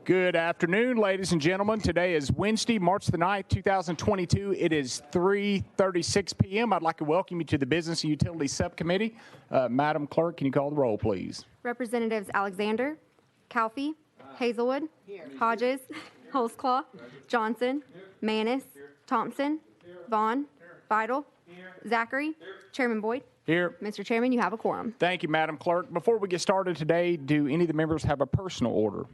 Good afternoon, ladies and gentlemen. Today is Wednesday, March the 9th, 2022. It is 3:36 p.m. I'd like to welcome you to the Business and Utilities Subcommittee. Madam Clerk, can you call the roll, please? Representatives Alexander, Calfee, Hazelwood, Hodges, Holsclaw, Johnson, Manis, Thompson, Vaughn, Vidal, Zachary, Chairman Boyd. Here. Mr. Chairman, you have a quorum. Thank you, Madam Clerk. Before we get started today, do any of the members have a personal order?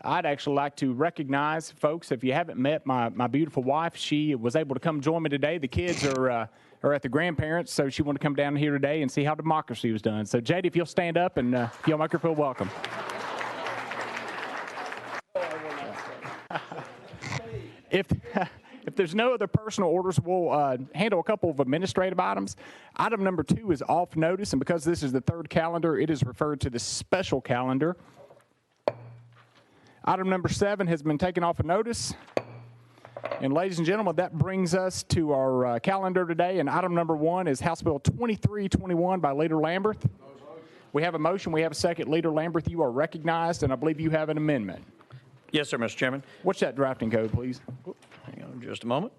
I'd actually like to recognize, folks, if you haven't met my beautiful wife, she was able to come join me today. The kids are at the grandparents, so she wanted to come down here today and see how democracy was done. So, Jade, if you'll stand up and if you'll make her feel welcome. If there's no other personal orders, we'll handle a couple of administrative items. Item number 2 is off notice, and because this is the third calendar, it is referred to the special calendar. Item number 7 has been taken off of notice. And ladies and gentlemen, that brings us to our calendar today. And item number 1 is House Bill 2321 by Leader Lamberth. We have a motion. We have a second. Leader Lamberth, you are recognized, and I believe you have an amendment. Yes, sir, Mr. Chairman. What's that drafting code, please? Hang on just a moment.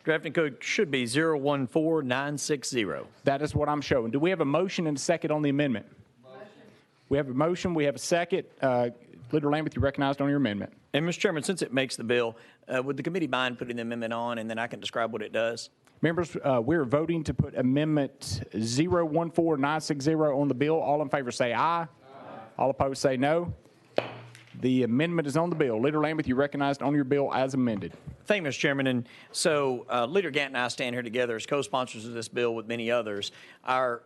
Drafting code should be 014960. That is what I'm showing. Do we have a motion and a second on the amendment? Motion. We have a motion. We have a second. Leader Lamberth, you recognized on your amendment. And, Mr. Chairman, since it makes the bill, would the committee mind putting the amendment on, and then I can describe what it does? Members, we're voting to put Amendment 014960 on the bill. All in favor say aye. Aye. All opposed say no. The amendment is on the bill. Leader Lamberth, you recognized on your bill as amended. Thank you, Mr. Chairman. And so Leader Gant and I stand here together as co-sponsors of this bill with many others. Our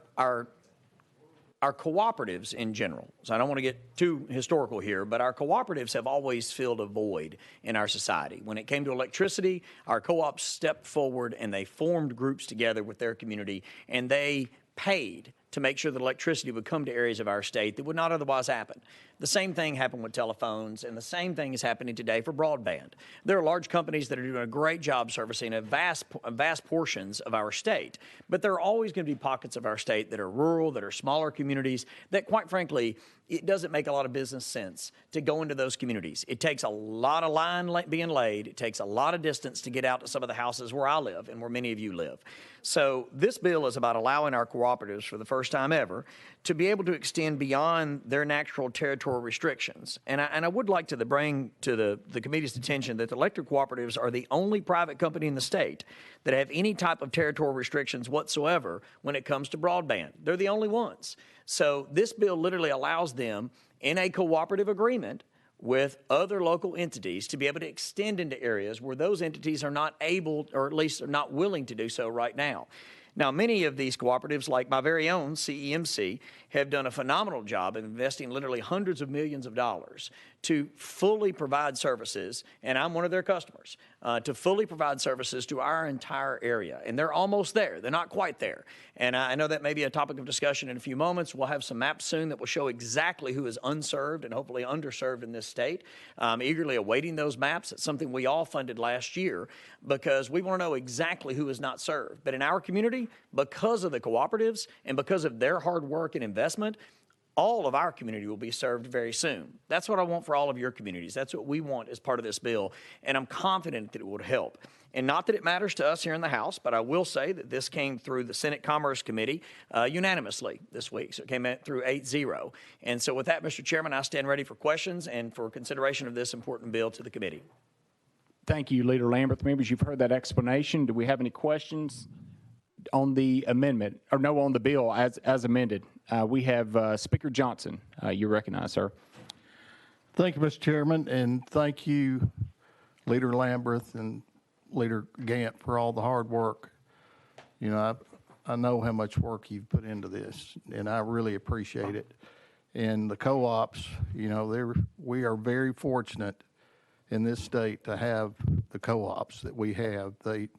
cooperatives in general, so I don't want to get too historical here, but our cooperatives have always filled a void in our society. When it came to electricity, our co-ops stepped forward and they formed groups together with their community, and they paid to make sure that electricity would come to areas of our state that would not otherwise happen. The same thing happened with telephones, and the same thing is happening today for broadband. There are large companies that are doing a great job servicing a vast portions of our state, but there are always going to be pockets of our state that are rural, that are smaller communities, that quite frankly, it doesn't make a lot of business sense to go into those communities. It takes a lot of line being laid. It takes a lot of distance to get out to some of the houses where I live and where many of you live. So this bill is about allowing our cooperatives for the first time ever to be able to extend beyond their natural territorial restrictions. And I would like to bring to the committee's attention that the electric cooperatives are the only private company in the state that have any type of territorial restrictions whatsoever when it comes to broadband. They're the only ones. So this bill literally allows them in a cooperative agreement with other local entities to be able to extend into areas where those entities are not able, or at least are not willing to do so right now. Now, many of these cooperatives, like my very own CEMC, have done a phenomenal job of investing literally hundreds of millions of dollars to fully provide services, and I'm one of their customers, to fully provide services to our entire area. And they're almost there. They're not quite there. And I know that may be a topic of discussion in a few moments. We'll have some maps soon that will show exactly who is unserved and hopefully underserved in this state. I'm eagerly awaiting those maps. It's something we all funded last year because we want to know exactly who is not served. But in our community, because of the cooperatives and because of their hard work and investment, all of our community will be served very soon. That's what I want for all of your communities. That's what we want as part of this bill, and I'm confident that it would help. And not that it matters to us here in the House, but I will say that this came through the Senate Commerce Committee unanimously this week. So it came through 8-0. And so with that, Mr. Chairman, I stand ready for questions and for consideration of this important bill to the committee. Thank you, Leader Lamberth. Members, you've heard that explanation. Do we have any questions on the amendment, or no, on the bill as amended? We have Speaker Johnson. You recognize, sir. Thank you, Mr. Chairman, and thank you, Leader Lamberth and Leader Gant, for all the hard work. You know, I know how much work you've put into this, and I really appreciate it. And the co-ops, you know, we are very fortunate in this state to have the co-ops that we have. They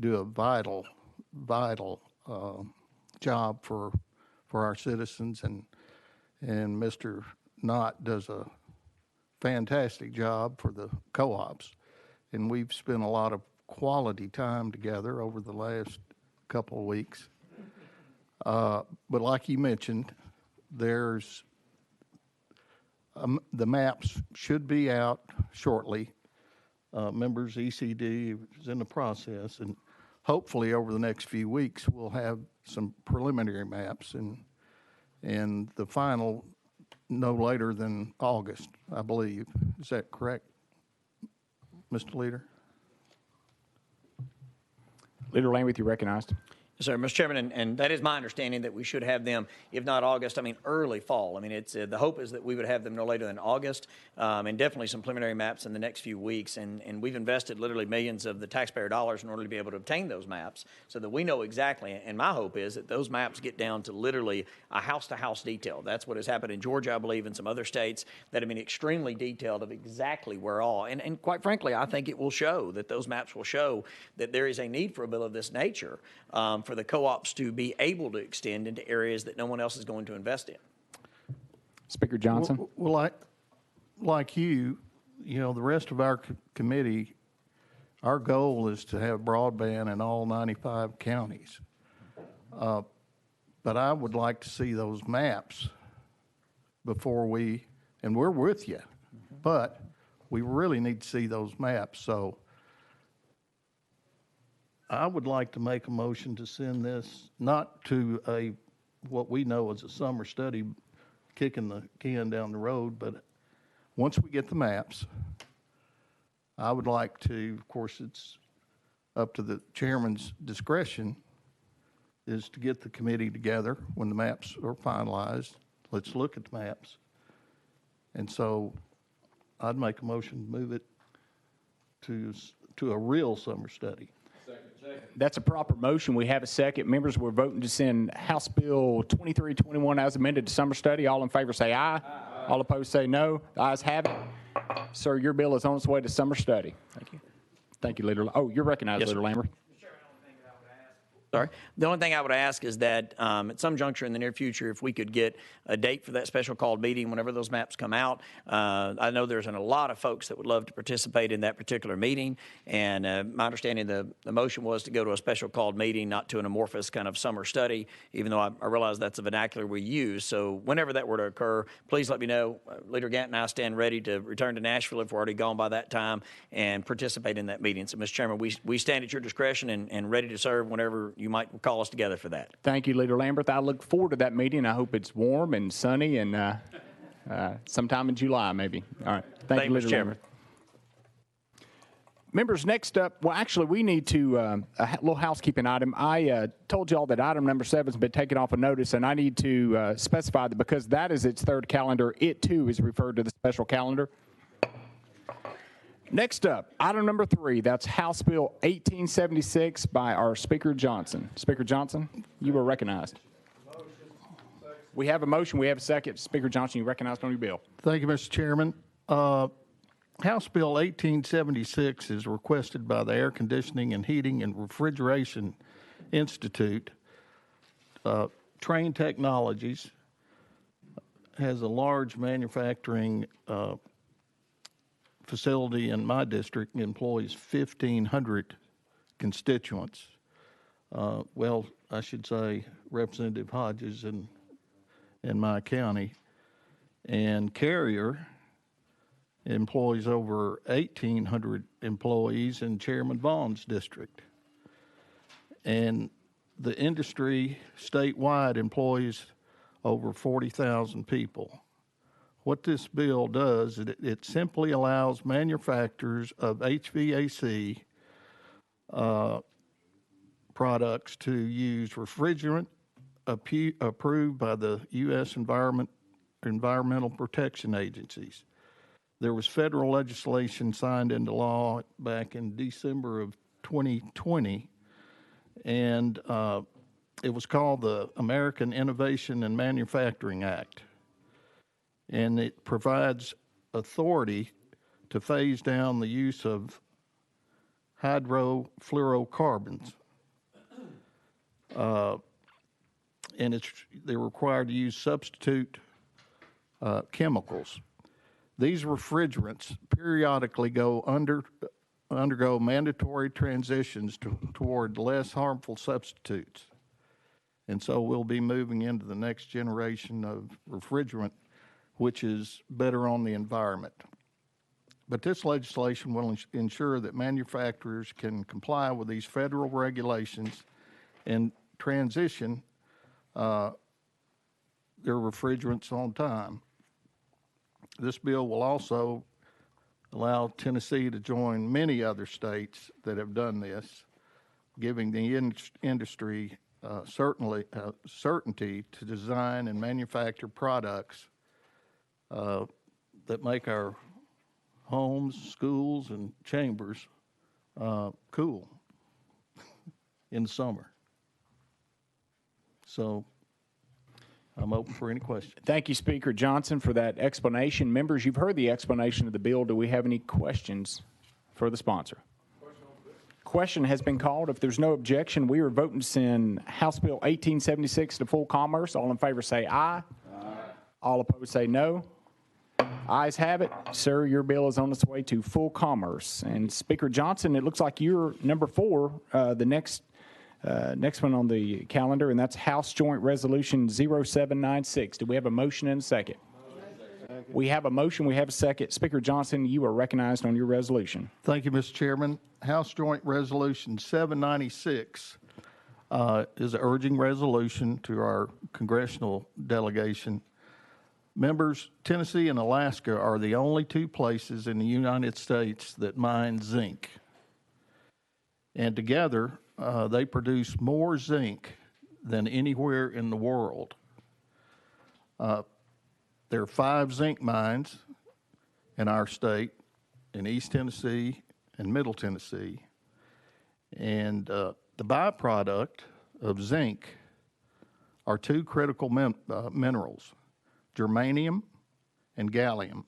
do a vital job for our citizens, and Mr. Knott does a fantastic job for the co-ops, and we've spent a lot of quality time together over the last couple of weeks. But like you mentioned, there's the maps should be out shortly. Members ECD is in the process, and hopefully over the next few weeks, we'll have some preliminary maps and the final no later than August, I believe. Is that correct, Mr. Leader? Leader Lambert, you recognized. Yes, sir, Mr. Chairman, and that is my understanding that we should have them, if not August, I mean early fall. I mean, it's the hope is that we would have them no later than August, and definitely some preliminary maps in the next few weeks. And we've invested literally millions of the taxpayer dollars in order to be able to obtain those maps, so that we know exactly. And my hope is that those maps get down to literally a house-to-house detail. That's what has happened in Georgia, I believe, and some other states that have been extremely detailed of exactly where all. And quite frankly, I think it will show that those maps will show that there is a need for a bill of this nature. For the co-ops to be able to extend into areas that no one else is going to invest in. Speaker Johnson. Well, like you know, the rest of our committee, our goal is to have broadband in all 95 counties. But I would like to see those maps before and we're with you, but we really need to see those maps. So I would like to make a motion to send this not to what we know as a summer study, kicking the can down the road, but once we get the maps, I would like to, of course, it's up to the chairman's discretion, is to get the committee together when the maps are finalized. Let's look at the maps. And so I'd make a motion to move it to a real summer study. That's a proper motion. We have a second. Members, we're voting to send House Bill 2321 as amended to summer study. All in favor say aye. All opposed say no. The ayes have it. Sir, your bill is on its way to summer study. Thank you. Thank you, Leader. Oh, you're recognized, Yes, Leader sir. Lambert. Sorry. The only thing I would ask is that at some juncture in the near future, if we could get a date for that special called meeting whenever those maps come out. I know there's a lot of folks that would love to participate in that particular meeting, and my understanding the motion was to go to a special called meeting, not to an amorphous kind of summer study, even though I realize that's a vernacular we use. So whenever that were to occur, please let me know. Leader Gant and I stand ready to return to Nashville if we're already gone by that time and participate in that meeting. So, Mr. Chairman, we stand at your discretion and ready to serve whenever you might call us together for that. Thank you, Leader Lambert. I look forward to that meeting. I hope it's warm and sunny and sometime in July, maybe. All right. Thank you, Mr. Leader Chairman. Lambert. Members, next up, well, actually, we need to, a little housekeeping item. I told you all that item number 7 has been taken off of notice, and I need to specify that because that is its third calendar, it too is referred to the special calendar. Next up, item number 3, that's House Bill 1876 by our Speaker Johnson. Speaker Johnson, you are recognized. We have a motion, we have a second. Speaker Johnson, you recognized on your bill. Thank you, Mr. Chairman. House Bill 1876 is requested by the Air Conditioning and Heating and Refrigeration Institute. Trane Technologies has a large manufacturing facility in my district, employs 1,500 constituents. Well, I should say Representative Hodges in my county. And Carrier employs over 1,800 employees in Chairman Vaughn's district. And the industry statewide employs over 40,000 people. What this bill does is it simply allows manufacturers of HVAC products to use refrigerant approved by the U.S. Environmental Protection Agencies. There was federal legislation signed into law back in December of 2020, and it was called the American Innovation and Manufacturing Act. And it provides authority to phase down the use of hydrofluorocarbons. And they're required to use substitute chemicals. These refrigerants periodically undergo mandatory transitions toward less harmful substitutes. And so we'll be moving into the next generation of refrigerant which is better on the environment. But this legislation will ensure that manufacturers can comply with these federal regulations and transition their refrigerants on time. This bill will also allow Tennessee to join many other states that have done this, giving the industry certainty to design and manufacture products that make our homes, schools, and chambers cool in the summer. So I'm open for any questions. Thank you, Speaker Johnson, for that explanation. Members, you've heard the explanation of the bill. Do we have any questions for the sponsor? Question has been called. If there's no objection, we are voting to send House Bill 1876 to full commerce. All in favor say aye. Aye. All opposed say no. Ayes have it. Sir, your bill is on its way to full commerce. And Speaker Johnson, it looks like you're number 4, the next one on the calendar, and that's House Joint Resolution 0796. Do we have a motion and a second? We have a motion. We have a second. Speaker Johnson, you are recognized on your resolution. Thank you, Mr. Chairman. House Joint Resolution 796 is an urging resolution to our congressional delegation. Members, Tennessee and Alaska are the only 2 places in the United States that mine zinc. And together, they produce more zinc than anywhere in the world. There are 5 zinc mines in our state, in East Tennessee and Middle Tennessee. And the byproduct of zinc are 2 critical minerals, germanium and gallium.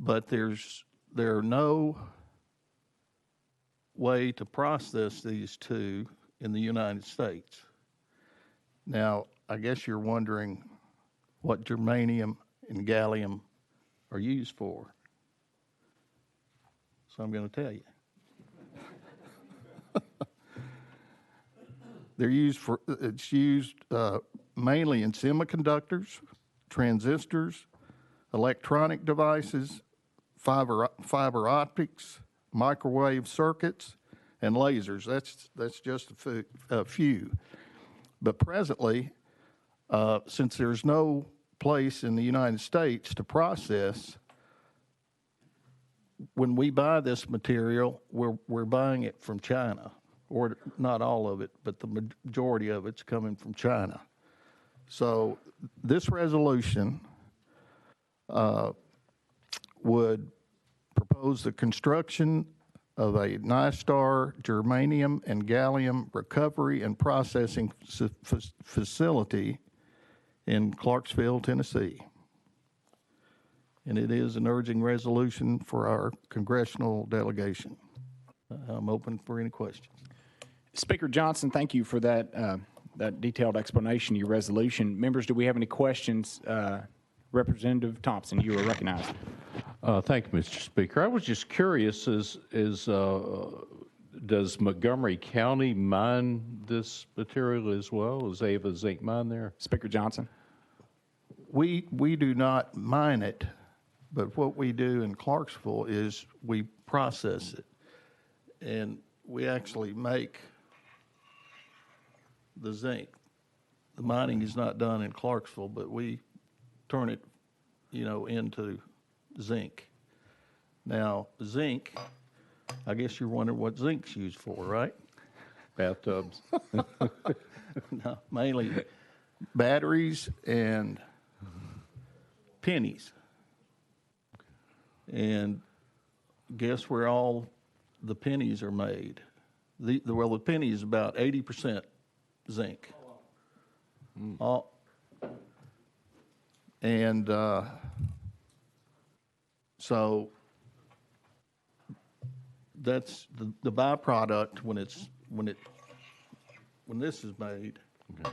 But there are no way to process these 2 in the United States. Now, I guess you're wondering what germanium and gallium are used for. So I'm going to tell you. It's used mainly in semiconductors, transistors, electronic devices, fiber optics, microwave circuits, and lasers. That's just a few. But presently, since there's no place in the United States to process, when we buy this material, we're buying it from China, or not all of it, but the majority of it's coming from China. So this resolution would propose the construction of a NiStar germanium and gallium recovery and processing facility in Clarksville, Tennessee. And it is an urging resolution for our congressional delegation. I'm open for any questions. Speaker Johnson, thank you for that detailed explanation of your resolution. Members, do we have any questions? Representative Thompson, you are recognized. Thank you, Mr. Speaker. I was just curious, does Montgomery County mine this material as well? Does they have a zinc mine there? Speaker Johnson. We do not mine it, but what we do in Clarksville is we process it. And we actually make the zinc. The mining is not done in Clarksville, but we turn it, into zinc. Now, zinc, I guess you're wondering what zinc's used for, right? Bathtubs. No, mainly batteries and pennies. And guess where all the pennies are made? The penny is about 80% zinc. And so that's the byproduct when this is made. Okay.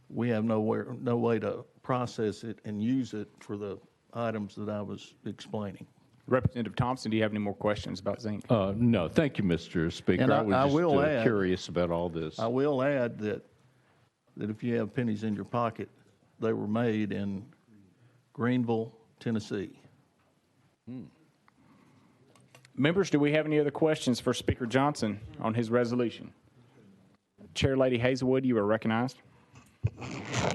We have no way to process it and use it for the items that I was explaining. Representative Thompson, do you have any more questions about zinc? No, thank you, Mr. Speaker. And I was just curious about all this. I will add that if you have pennies in your pocket, they were made in Greenville, Tennessee. Members, do we have any other questions for Speaker Johnson on his resolution? Chair Lady Hazelwood, you are recognized.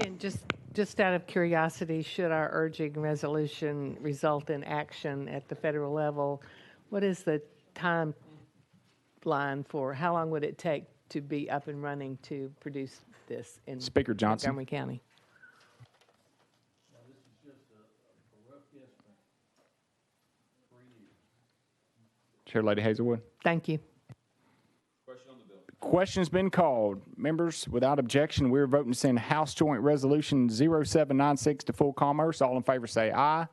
And just out of curiosity, should our urging resolution result in action at the federal level, what is the timeline for how long would it take to be up and running to produce this in Speaker Johnson. Montgomery County? Chair Lady Hazelwood. Thank you. Question's been called. Members, without objection, we're voting to send House Joint Resolution 0796 to full commerce. All in favor say aye. Aye.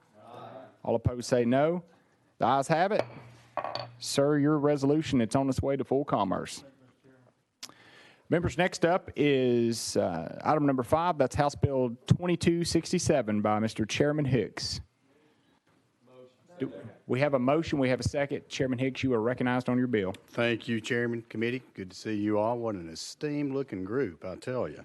All opposed say no. The ayes have it. Sir, your resolution, it's on its way to full commerce. Members, next up is item number 5. That's House Bill 2267 by Mr. Chairman Hicks. We have a motion. We have a second. Chairman Hicks, you are recognized on your bill. Thank you, Chairman, Committee. Good to see you all. What an esteemed-looking group, I tell you.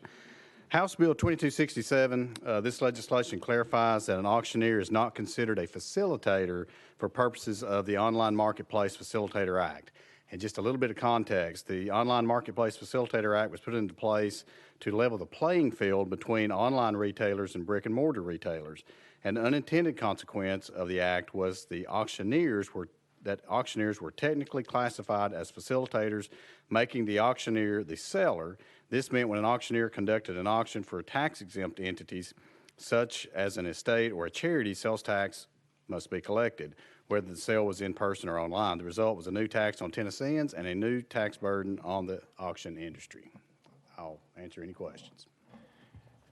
House Bill 2267, this legislation clarifies that an auctioneer is not considered a facilitator for purposes of the Online Marketplace Facilitator Act. And just a little bit of context, the Online Marketplace Facilitator Act was put into place to level the playing field between online retailers and brick-and-mortar retailers. An unintended consequence of the act was that auctioneers were technically classified as facilitators, making the auctioneer the seller. This meant when an auctioneer conducted an auction for tax-exempt entities, such as an estate or a charity, sales tax must be collected, whether the sale was in person or online. The result was a new tax on Tennesseans and a new tax burden on the auction industry. I'll answer any questions.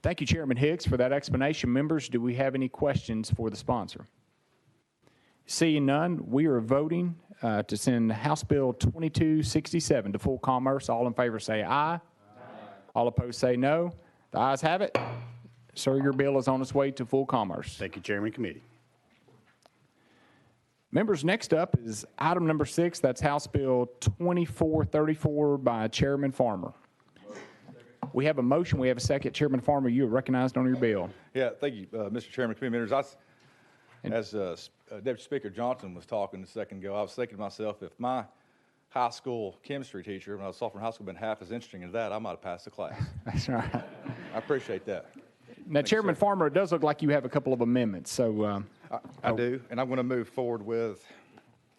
Thank you, Chairman Hicks, for that explanation. Members, do we have any questions for the sponsor? Seeing none, we are voting to send House Bill 2267 to full commerce. All in favor say aye. Aye. All opposed say no. The ayes have it. Sir, your bill is on its way to full commerce. Thank you, Chairman, Committee. Members, next up is item number 6. That's House Bill 2434 by Chairman Farmer. We have a motion. We have a second. Chairman Farmer, you are recognized on your bill. Yeah, thank you, Mr. Chairman, committee members. As Deputy Speaker Johnson was talking a second ago, I was thinking to myself, if my high school chemistry teacher, when I was sophomore in high school, had been half as interesting as that, I might have passed the class. That's right. I appreciate that. Now, Chairman Farmer, it does look like you have a couple of amendments. So I do, and I'm going to move forward with.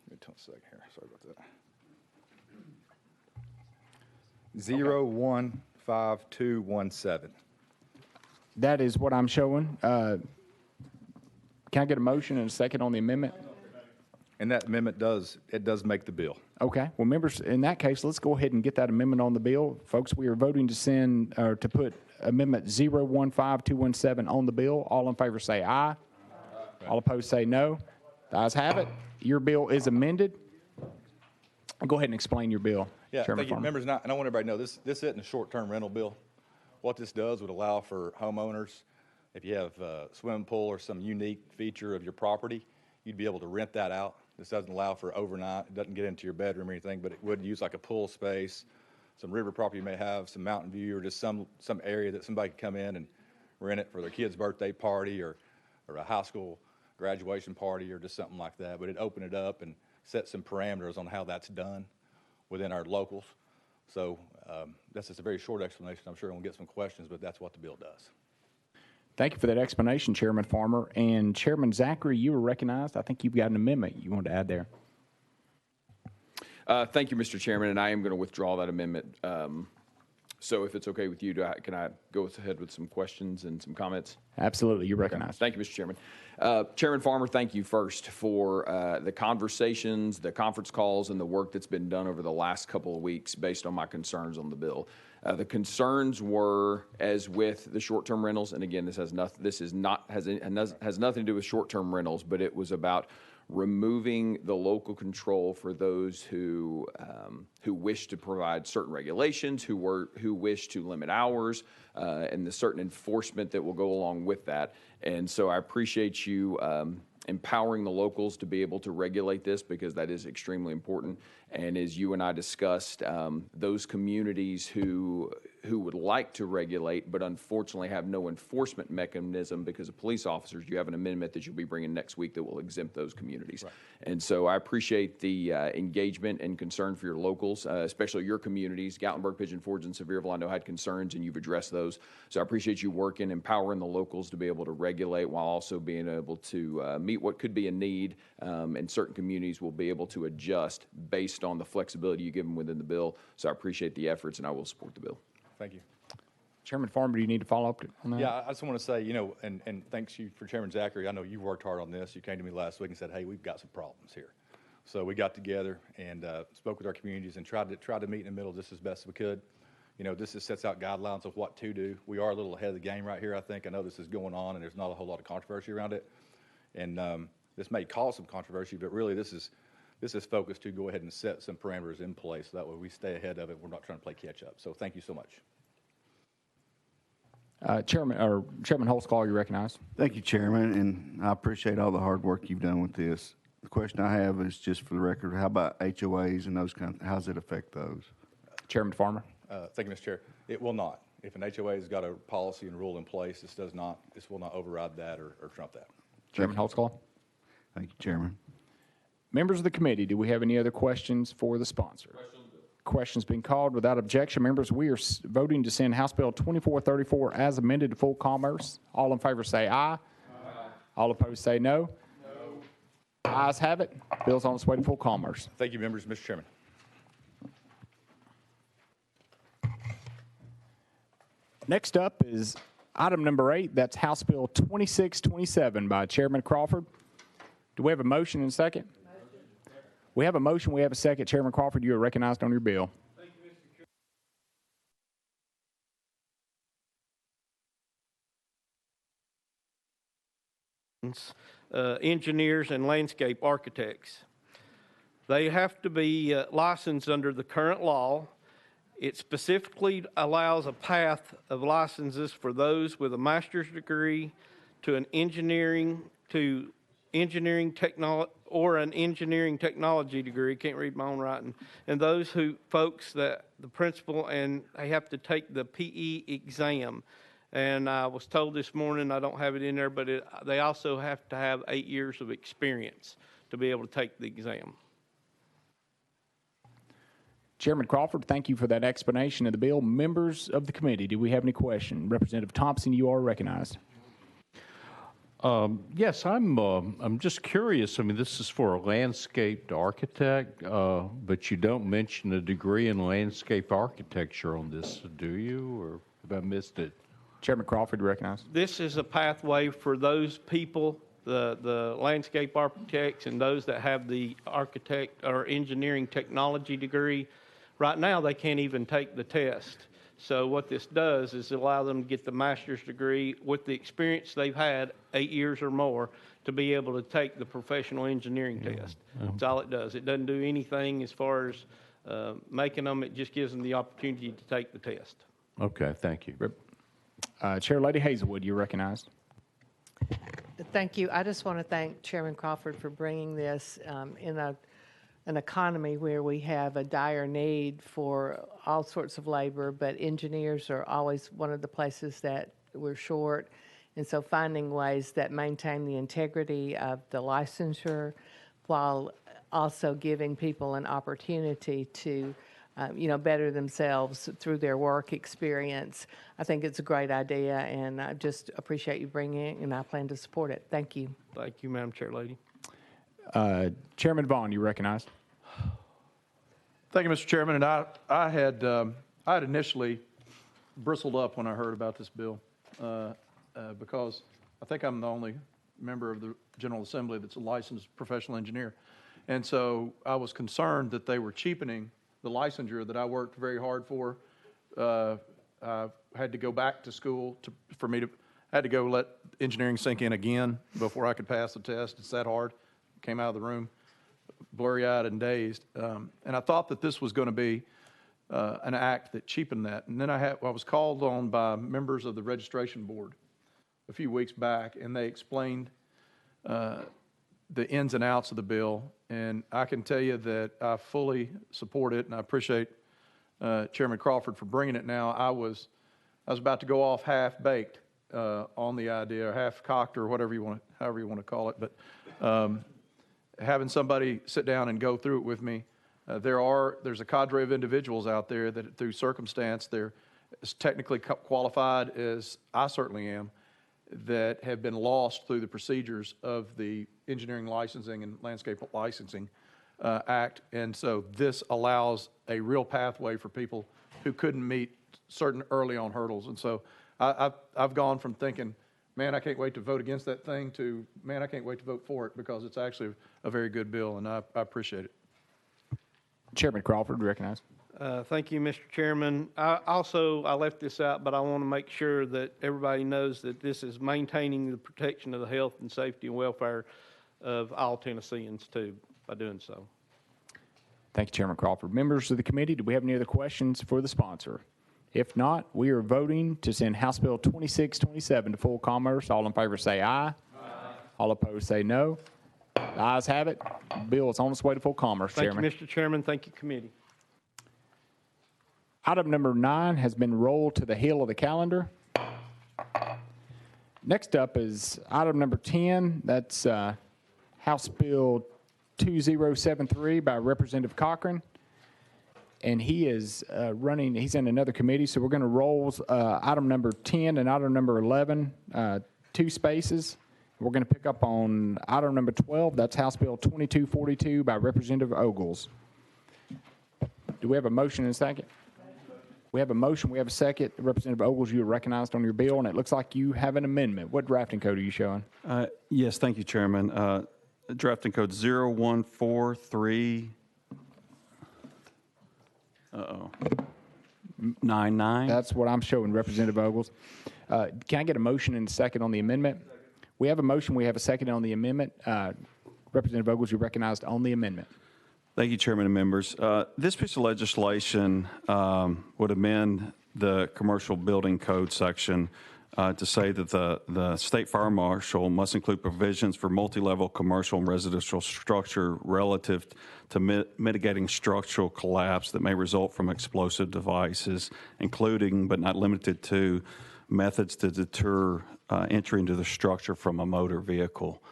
Give me a second here. Sorry about that. 0152217. that is what I'm showing. Can I get a motion and a second on the amendment? And that amendment does make the bill. Okay. Well, members, in that case, let's go ahead and get that amendment on the bill. Folks, we are voting to send, or to put amendment 015217 on the bill. All in favor say aye. Aye. All opposed say no. The ayes have it. Your bill is amended. Go ahead and explain your bill. Yeah, Chairman thank you. Farmer. Members, and I want everybody to know this isn't a short-term rental bill. What this does would allow for homeowners, if you have a swimming pool or some unique feature of your property, you'd be able to rent that out. This doesn't allow for overnight. It doesn't get into your bedroom or anything, but it would use like a pool space, some river property you may have, some mountain view, or just some area that somebody could come in and rent it for their kid's birthday party or a high school graduation party or just something like that. But it'd open it up and set some parameters on how that's done within our locals. So that's just a very short explanation. I'm sure we'll get some questions, but that's what the bill does. Thank you for that explanation, Chairman Farmer. And Chairman Zachary, you were recognized. I think you've got an amendment you wanted to add there. Thank you, Mr. Chairman, and I am going to withdraw that amendment. So if it's okay with you, can I go ahead with some questions and some comments? Absolutely. You're recognized. Thank you, Mr. Chairman. Chairman Farmer, thank you first for the conversations, the conference calls, and the work that's been done over the last couple of weeks based on my concerns on the bill. The concerns were, as with the short-term rentals, and again, this has nothing to do with short-term rentals, but it was about removing the local control for those who wish to provide certain regulations, who wish to limit hours, and the certain enforcement that will go along with that. And so I appreciate you empowering the locals to be able to regulate this, because that is extremely important. And as you and I discussed, those communities who who would like to regulate, but unfortunately have no enforcement mechanism because of police officers. You have an amendment that you'll be bringing next week that will exempt those communities. Right. And so I appreciate the engagement and concern for your locals, especially your communities. Gatlinburg, Pigeon Forge, and Sevierville, I know had concerns, and you've addressed those. So I appreciate you working, empowering the locals to be able to regulate while also being able to meet what could be a need, and certain communities will be able to adjust based on the flexibility you give them within the bill. So I appreciate the efforts, and I will support the bill. Thank you. Chairman Farmer, do you need to follow up on that? Yeah, I just want to say, and thanks you for Chairman Zachary. I know you worked hard on this. You came to me last week and said, hey, we've got some problems here. So we got together and spoke with our communities and tried to meet in the middle just as best we could. This just sets out guidelines of what to do. We are a little ahead of the game right here, I think. I know this is going on and there's not a whole lot of controversy around it. And this may cause some controversy, but really this is focused to go ahead and set some parameters in place so that way we stay ahead of it. We're not trying to play catch up. So thank you so much. Chairman Holtzclaw, you recognize. Thank you, Chairman, and I appreciate all the hard work you've done with this. The question I have is just for the record, how about HOAs and those how does it affect those? Chairman Farmer. Thank you, Mr. Chair. It will not. If an HOA has got a policy and rule in place, this will not override that or trump that. Chairman Holtzclaw. Thank you, Chairman. Members of the committee, do we have any other questions for the sponsor? Questions being called without objection. Members, we are voting to send House Bill 2434 as amended to full commerce. All in favor say aye. Aye. All opposed say no. No. Ayes have it. Bill's on its way to full commerce. Thank you, members. Mr. Chairman. Next up is item number 8. That's House Bill 2627 by Chairman Crawford. Do we have a motion and a second? We have a motion. We have a second. Chairman Crawford, you are recognized on your bill. Thank you, Mr. Chairman. Engineers and landscape architects. They have to be licensed under the current law. It specifically allows a path of licenses for those with a master's degree to an engineering technology or an engineering technology degree. Can't read my own writing. And those folks that the principal and they have to take the PE exam. And I was told this morning, I don't have it in there, but they also have to have 8 years of experience to be able to take the exam. Chairman Crawford, thank you for that explanation of the bill. Members of the committee, do we have any question? Representative Thompson, you are recognized. Yes, I'm just curious. I mean, this is for a landscaped architect, but you don't mention a degree in landscape architecture on this, do you? Or have I missed it? Chairman Crawford, recognized. This is a pathway for those people, the landscape architects and those that have the architect or engineering technology degree. Right now, they can't even take the test. So what this does is allow them to get the master's degree with the experience they've had, 8 years or more, to be able to take the professional engineering test. That's all it does. It doesn't do anything as far as making them. It just gives them the opportunity to take the test. Okay, thank you. Chair Lady Hazelwood, you're recognized. Thank you. I just want to thank Chairman Crawford for bringing this in an economy where we have a dire need for all sorts of labor, but engineers are always one of the places that we're short. And so finding ways that maintain the integrity of the licensure while also giving people an opportunity to better themselves through their work experience. I think it's a great idea, and I just appreciate you bringing it, and I plan to support it. Thank you. Thank you, Madam Chair Lady. Chairman Vaughn, you recognized. Thank you, Mr. Chairman. And I had initially bristled up when I heard about this bill because I think I'm the only member of the General Assembly that's a licensed professional engineer. And so I was concerned that they were cheapening the licensure that I worked very hard for. I had to go back to school had to go let engineering sink in again before I could pass the test. It's that hard. Came out of the room blurry-eyed and dazed. And I thought that this was going to be an act that cheapened that. And then I was called on by members of the registration board a few weeks back, and they explained the ins and outs of the bill. And I can tell you that I fully support it, and I appreciate Chairman Crawford for bringing it now. I was about to go off half-baked on the idea, or half-cocked, or however you want to call it. But having somebody sit down and go through it with me, there's a cadre of individuals out there that through circumstance, they're as technically qualified as I certainly am, that have been lost through the procedures of the Engineering Licensing and Landscape Licensing Act. And so this allows a real pathway for people who couldn't meet certain early on hurdles. And so I've gone from thinking, man, I can't wait to vote against that thing, to, man, I can't wait to vote for it, because it's actually a very good bill, and I appreciate it. Chairman Crawford, recognized. Thank you, Mr. Chairman. I left this out, but I want to make sure that everybody knows that this is maintaining the protection of the health and safety and welfare of all Tennesseans too, by doing so. Thank you, Chairman Crawford. Members of the committee, do we have any other questions for the sponsor? If not, we are voting to send House Bill 2627 to full commerce. All in favor say aye. Aye. All opposed say no. The ayes have it. Bill is on its way to full commerce, Chairman. Thank you, Mr. Chairman. Thank you, committee. Item number 9 has been rolled to the heel of the calendar. Next up is item number 10. That's House Bill 2073 by Representative Cochran. And he is he's in another committee, so we're going to roll item number 10 and item number 11, 2 spaces. We're going to pick up on item number 12. That's House Bill 2242 by Representative Ogles. Do we have a motion and a second? We have a motion. We have a second. Representative Ogles, you are recognized on your bill, and it looks like you have an amendment. What drafting code are you showing? Yes, thank you, Chairman. Drafting code 0143. 99. That's what I'm showing, Representative Ogles. Can I get a motion and a second on the amendment? We have a motion. We have a second on the amendment. Representative Ogles, you're recognized on the amendment. Thank you, Chairman and members. This piece of legislation would amend the commercial building code section to say that the state fire marshal must include provisions for multi-level commercial and residential structure relative to mitigating structural collapse that may result from explosive devices, including but not limited to methods to deter entry into the structure from a motor vehicle.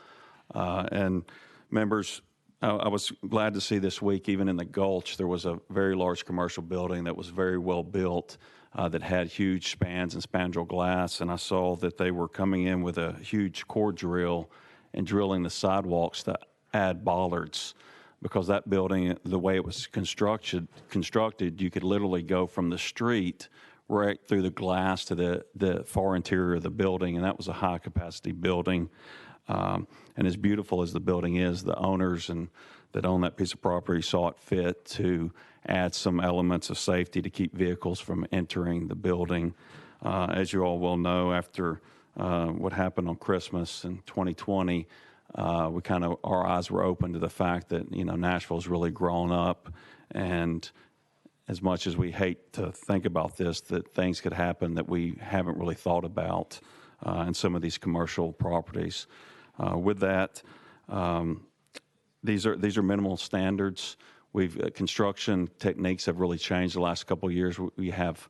And members, I was glad to see this week, even in the Gulch, there was a very large commercial building that was very well built that had huge spans and spandrel glass, and I saw that they were coming in with a huge core drill and drilling the sidewalks to add bollards, because that building, the way it was constructed, you could literally go from the street right through the glass to the far interior of the building, and that was a high-capacity building. And as beautiful as the building is, the owners that own that piece of property saw it fit to add some elements of safety to keep vehicles from entering the building. As you all well know, after what happened on Christmas in 2020, our eyes were open to the fact that, Nashville's really grown up, and as much as we hate to think about this, that things could happen that we haven't really thought about in some of these commercial properties. With that, these are minimal standards. Construction techniques have really changed the last couple of years. We have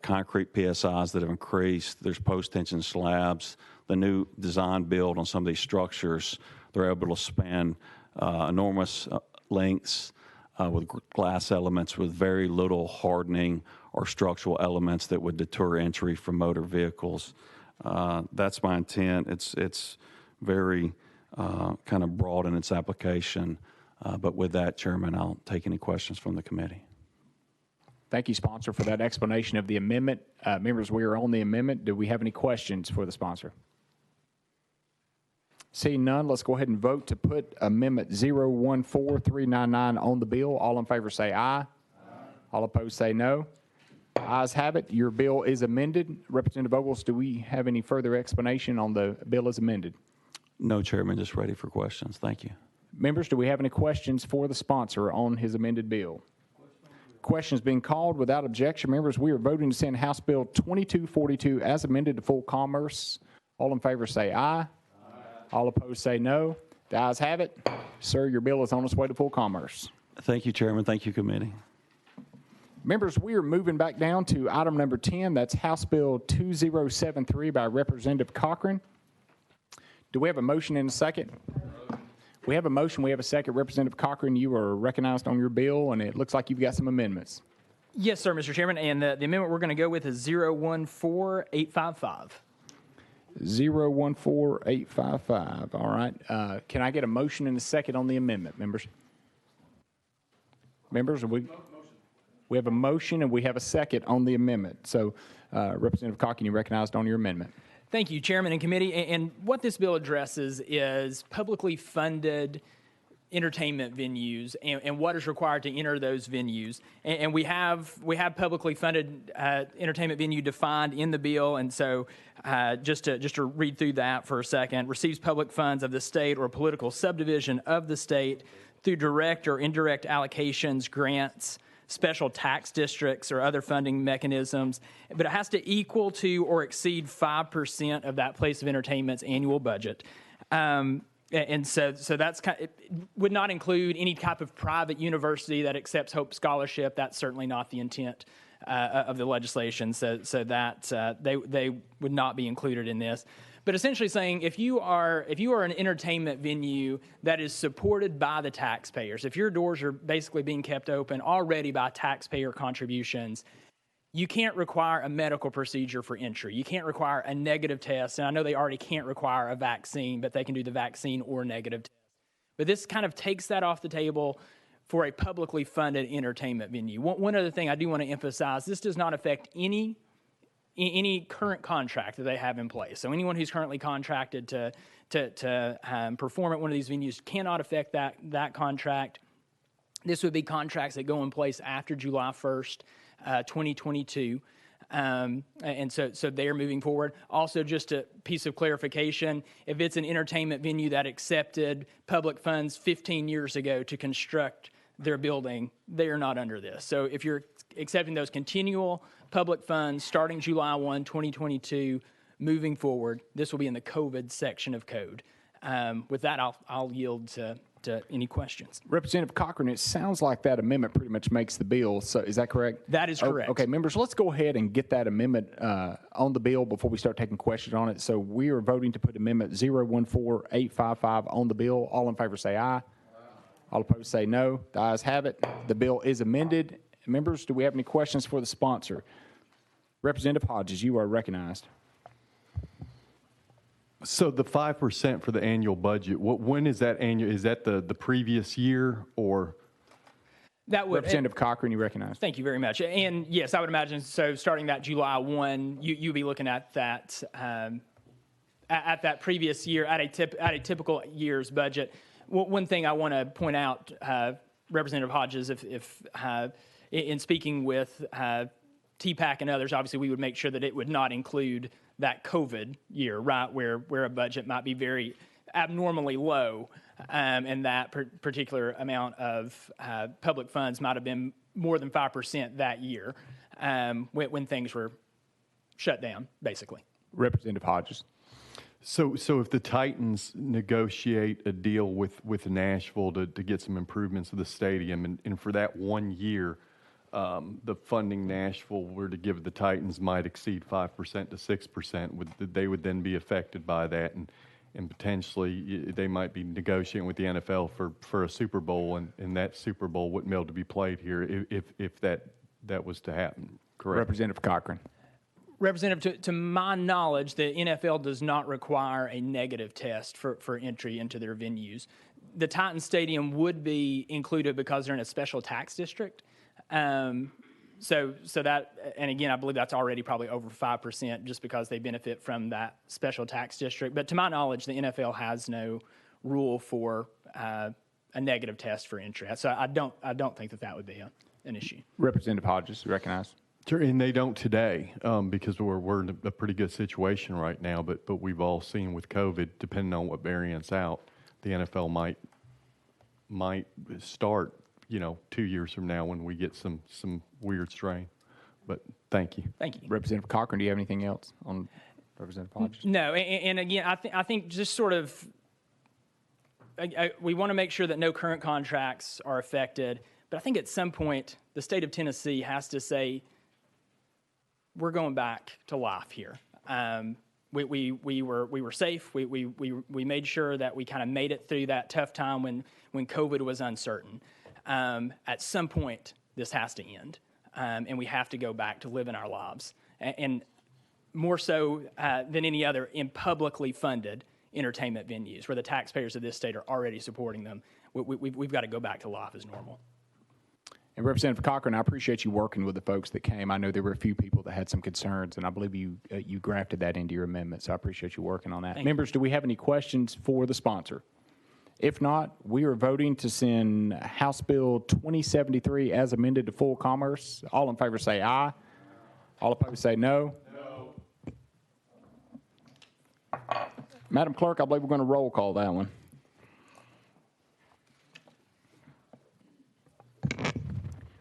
concrete PSIs that have increased. There's post-tension slabs. The new design build on some of these structures, they're able to span enormous lengths with glass elements with very little hardening or structural elements that would deter entry from motor vehicles. That's my intent. It's very kind of broad in its application. But with that, Chairman, I'll take any questions from the committee. Thank you, sponsor, for that explanation of the amendment. Members, we are on the amendment. Do we have any questions for the sponsor? Seeing none, let's go ahead and vote to put Amendment 014399 on the bill. All in favor say aye. Aye. All opposed say no. Ayes have it. Your bill is amended. Representative Ogles, do we have any further explanation on the bill as amended? No, Chairman, just ready for questions. Thank you. Members, do we have any questions for the sponsor on his amended bill? Questions being called without objection. Members, we are voting to send House Bill 2242 as amended to full commerce. All in favor say aye. Aye. All opposed say no. The ayes have it. Sir, your bill is on its way to full commerce. Thank you, Chairman. Thank you, committee. Members, we are moving back down to item number 10. That's House Bill 2073 by Representative Cochran. Do we have a motion and a second? We have a motion. We have a second. Representative Cochran, you are recognized on your bill, and it looks like you've got some amendments. Yes, sir, Mr. Chairman. And the amendment we're going to go with is 014855. 014855. All right. Can I get a motion and a second on the amendment, members? Members, we have a motion and we have a second on the amendment. So, Representative Cochran, you recognized on your amendment. Thank you, Chairman and Committee. And what this bill addresses is publicly funded entertainment venues and what is required to enter those venues. And we have publicly funded entertainment venue defined in the bill. And so just to read through that for a second, receives public funds of the state or political subdivision of the state through direct or indirect allocations, grants, special tax districts, or other funding mechanisms, but it has to equal to or exceed 5% of that place of entertainment's annual budget. And so that's it would not include any type of private university that accepts Hope Scholarship. That's certainly not the intent of the legislation. So that they would not be included in this. But essentially saying if you are an entertainment venue that is supported by the taxpayers, if your doors are basically being kept open already by taxpayer contributions, you can't require a medical procedure for entry. You can't require a negative test. And I know they already can't require a vaccine, but they can do the vaccine or negative test. But this kind of takes that off the table for a publicly funded entertainment venue. One other thing I do want to emphasize, this does not affect any current contract that they have in place. So anyone who's currently contracted to perform at one of these venues cannot affect that contract. This would be contracts that go in place after July 1st, 2022. And so they're moving forward. Also, just a piece of clarification, if it's an entertainment venue that accepted public funds 15 years ago to construct their building, they are not under this. So if you're accepting those continual public funds starting July 1, 2022, moving forward, this will be in the COVID section of code. With that, I'll yield to any questions. Representative Cochran, it sounds like that amendment pretty much makes the bill. So is that correct? That is correct. Okay, members, let's go ahead and get that amendment on the bill before we start taking questions on it. So we are voting to put amendment 014855 on the bill. All in favor say aye. All opposed say no. The ayes have it. The bill is amended. Members, do we have any questions for the sponsor? Representative Hodges, you are recognized. So the 5% for the annual budget, when is that annual? Is that the previous year or? That would, Representative Cochran, you recognize. Thank you very much. And yes, I would imagine, so starting that July 1, you'd be looking at that previous year, at a typical year's budget. One thing I want to point out, Representative Hodges, if in speaking with TPAC and others, obviously we would make sure that it would not include that COVID year, right, where a budget might be very abnormally low, and that particular amount of public funds might have been more than 5% that year when things were shut down, basically. Representative Hodges. So if the Titans negotiate a deal with Nashville to get some improvements to the stadium, and for that 1 year, the funding Nashville were to give the Titans might exceed 5% to 6%, they would then be affected by that, and potentially they might be negotiating with the NFL for a Super Bowl, and that Super Bowl wouldn't be able to be played here if that was to happen, correct? Representative Cochran. Representative, to my knowledge, the NFL does not require a negative test for entry into their venues. The Titans Stadium would be included because they're in a special tax district. So that, and again, I believe that's already probably over 5% just because they benefit from that special tax district. But to my knowledge, the NFL has no rule for a negative test for entry. So I don't think that would be an issue. Representative Hodges, recognized. Sure, and they don't today because we're in a pretty good situation right now. But we've all seen with COVID, depending on what variant's out, the NFL might start 2 years from now when we get some weird strain. But thank you. Thank you. Representative Cochran, do you have anything else on Representative Hodges? No, and again, I think just sort of we want to make sure that no current contracts are affected. But I think at some point, the state of Tennessee has to say, we're going back to life here. We were safe. We made sure that we kind of made it through that tough time when COVID was uncertain. At some point, this has to end, and we have to go back to living our lives, and more so than any other in publicly funded entertainment venues where the taxpayers of this state are already supporting them. We've got to go back to life as normal. And Representative Cochran, I appreciate you working with the folks that came. I know there were a few people that had some concerns, and I believe you grafted that into your amendment, so I appreciate you working on that. Thank Members, do we have any questions for the sponsor? If not, we are voting to send House Bill 2073 as amended to full commerce. All in favor say aye. All opposed say no. No. Madam Clerk, I believe we're going to roll call that one.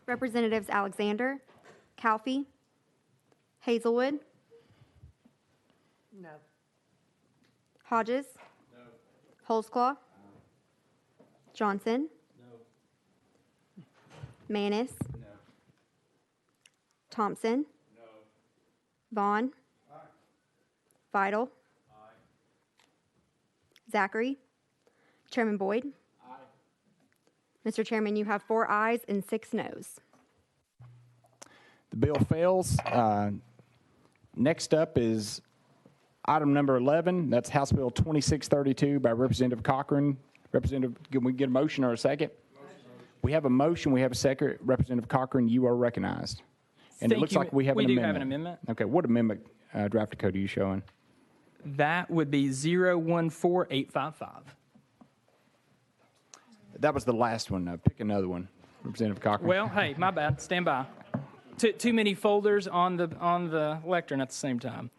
Representatives Alexander, Calfee, Hazelwood, No. Hodges, Holsclaw, Johnson, Manis, Thompson, Vaughn, Vidal, Zachary, Chairman Boyd. Mr. Chairman, you have 4 ayes and 6 noes. The bill fails. Next up is item number 11. That's House Bill 2632 by Representative Cochran. Representative, can we get a motion or a second? We have a motion. We have a second. Representative Cochran, you are recognized. And it looks like we have an amendment. We do have an amendment. Okay. What amendment draft code are you showing? That would be 014855. That was the last one. Pick another one, Representative Cochran. Well, hey, my bad. Stand by. Too many folders on the lectern at the same time.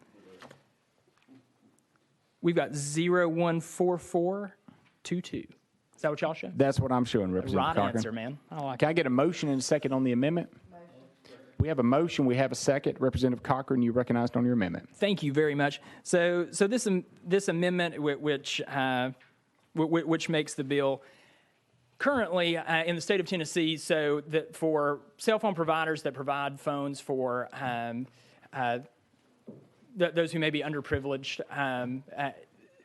We've got 014422. Is that what y'all show? That's what I'm showing, Representative Right Cochran. answer, man. I like Can I get a motion and a second on the amendment? We have a motion. We have a second. Representative Cochran, you recognized on your amendment. Thank you very much. So this amendment, which makes the bill currently in the state of Tennessee, so that for cell phone providers that provide phones for those who may be underprivileged,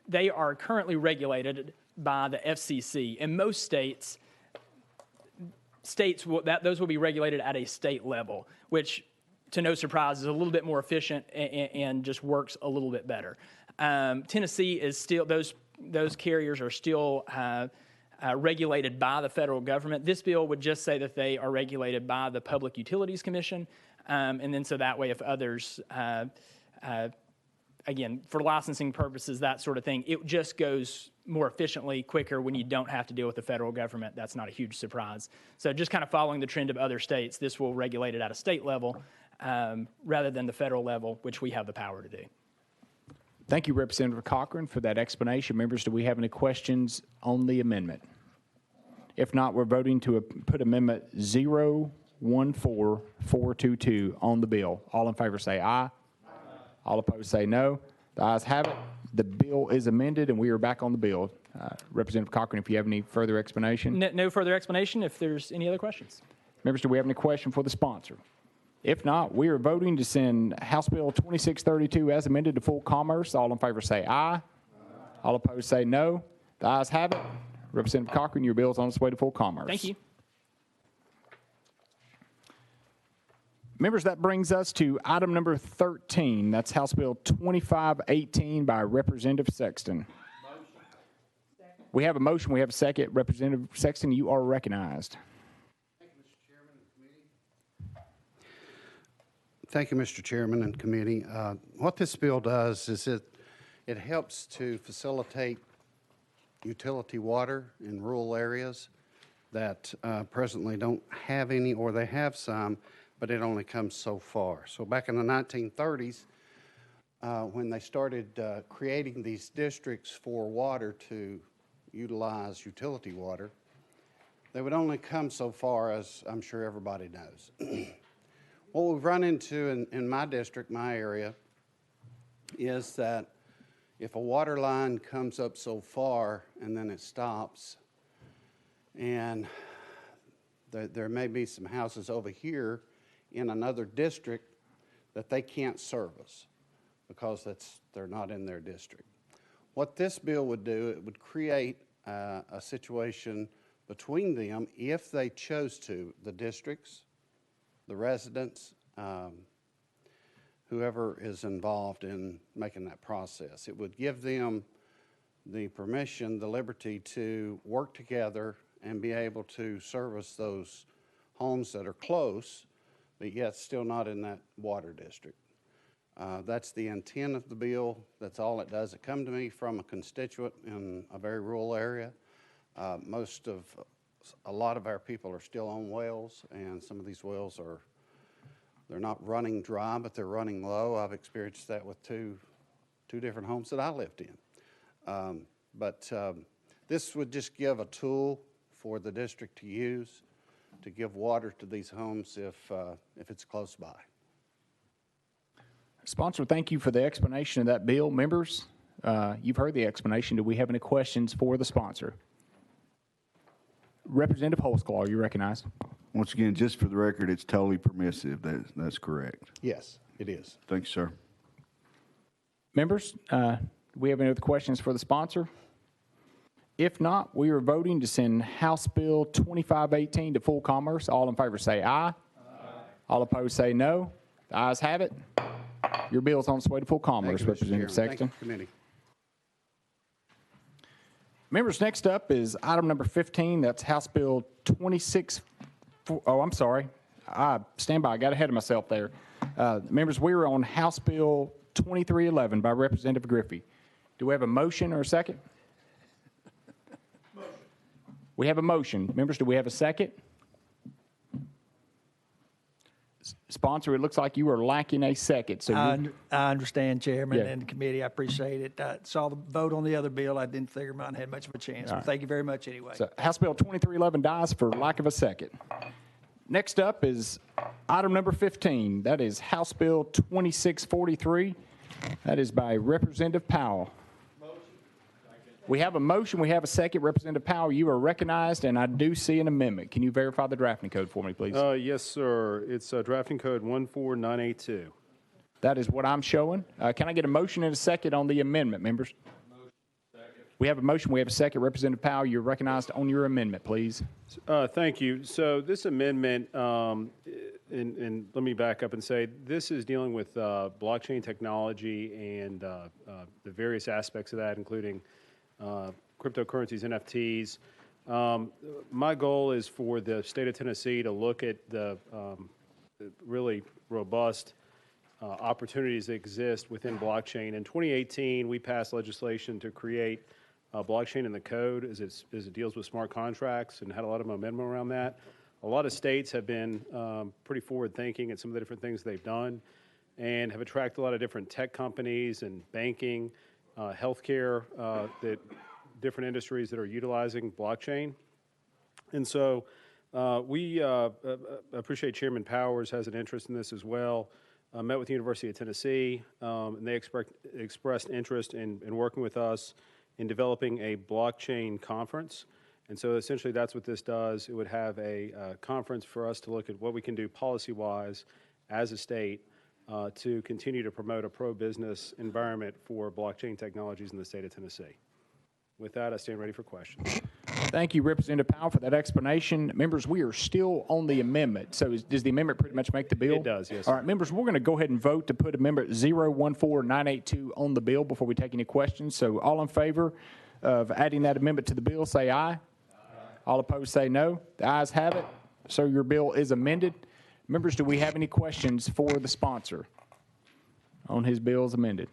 they are currently regulated by the FCC. In most states, those will be regulated at a state level, which, to no surprise, is a little bit more efficient and just works a little bit better. Tennessee is still, those carriers are still regulated by the federal government. This bill would just say that they are regulated by the Public Utilities Commission, and then so that way if others, again, for licensing purposes, that sort of thing, it just goes more efficiently, quicker when you don't have to deal with the federal government. That's not a huge surprise. So just kind of following the trend of other states, this will regulate it at a state level rather than the federal level, which we have the power to do. Thank you, Representative Cochran, for that explanation. Members, do we have any questions on the amendment? If not, we're voting to put amendment 014422 on the bill. All in favor say aye. Aye. All opposed say no. The ayes have it. The bill is amended, and we are back on the bill. Representative Cochran, if you have any further explanation. No further explanation. If there's any other questions. Members, do we have any question for the sponsor? If not, we are voting to send House Bill 2632 as amended to full commerce. All in favor say aye. Aye. All opposed say no. The ayes have it. Representative Cochran, your bill is on its way to full commerce. Thank you. Members, that brings us to item number 13. That's House Bill 2518 by Representative Sexton. We have a motion. We have a second. Representative Sexton, you are recognized. Thank you, Mr. Chairman and committee. What this bill does is it helps to facilitate utility water in rural areas that presently don't have any, or they have some, but it only comes so far. So back in the 1930s, when they started creating these districts for water to utilize utility water, they would only come so far, as I'm sure everybody knows. What we've run into in my district, my area, is that if a water line comes up so far and then it stops, and there may be some houses over here in another district that they can't service because they're not in their district. What this bill would do, it would create a situation between them if they chose to, the districts, the residents, whoever is involved in making that process. It would give them the permission, the liberty to work together and be able to service those homes that are close, but yet still not in that water district. That's the intent of the bill. That's all it does. It come to me from a constituent in a very rural area. A lot of our people are still on wells, and some of these wells they're not running dry, but they're running low. I've experienced that with two different homes that I lived in. This would just give a tool for the district to use to give water to these homes if it's close by. Sponsor, thank you for the explanation of that bill. Members, you've heard the explanation. Do we have any questions for the sponsor? Representative Holsclaw, you recognized. Once again, just for the record, it's totally permissive. That's correct. Yes, it is. Thank you, sir. Members, do we have any other questions for the sponsor? If not, we are voting to send House Bill 2518 to full commerce. All in favor say aye. Aye. All opposed say no. The ayes have it. Your bill is on its way to full commerce, Representative Sexton. Thank you, committee. Members, next up is item number 15. That's House Bill 26. Oh, I'm sorry. Stand by. I got ahead of myself there. Members, we are on House Bill 2311 by Representative Griffey. Do we have a motion or a second? Motion. We have a motion. Members, do we have a second? Sponsor, it looks like you are lacking a second. So I understand, Chairman, and the committee. I appreciate it. I saw the vote on the other bill. I didn't figure mine had much of a chance. But thank you very much anyway. So House Bill 2311 dies for lack of a second. Next up is item number 15. That is House Bill 2643. That is by Representative Powell. We have a motion. We have a second. Representative Powell, you are recognized, and I do see an amendment. Can you verify the drafting code for me, please? Yes, sir. It's drafting code 14982. That is what I'm showing. Can I get a motion and a second on the amendment, members? We have a motion. We have a second. Representative Powell, you're recognized on your amendment, please. Thank you. So this amendment, and let me back up and say, this is dealing with blockchain technology and the various aspects of that, including cryptocurrencies, NFTs. My goal is for the state of Tennessee to look at the really robust opportunities that exist within blockchain. In 2018, we passed legislation to create blockchain in the code as it deals with smart contracts and had a lot of momentum around that. A lot of states have been pretty forward-thinking at some of the different things they've done and have attracted a lot of different tech companies and banking, healthcare, that different industries that are utilizing blockchain. And so we appreciate Chairman Powers has an interest in this as well. Met with the University of Tennessee, and they expressed interest in working with us in developing a blockchain conference. And so essentially that's what this does. It would have a conference for us to look at what we can do policy-wise as a state to continue to promote a pro-business environment for blockchain technologies in the state of Tennessee. With that, I stand ready for questions. Thank you, Representative Powell, for that explanation. Members, we are still on the amendment. So does the amendment pretty much make the bill? It does, yes. All right, members, we're going to go ahead and vote to put Amendment 014982 on the bill before we take any questions. So all in favor of adding that amendment to the bill, say aye. Aye. All opposed, say no. The ayes have it. So your bill is amended. Members, do we have any questions for the sponsor on his bill as amended?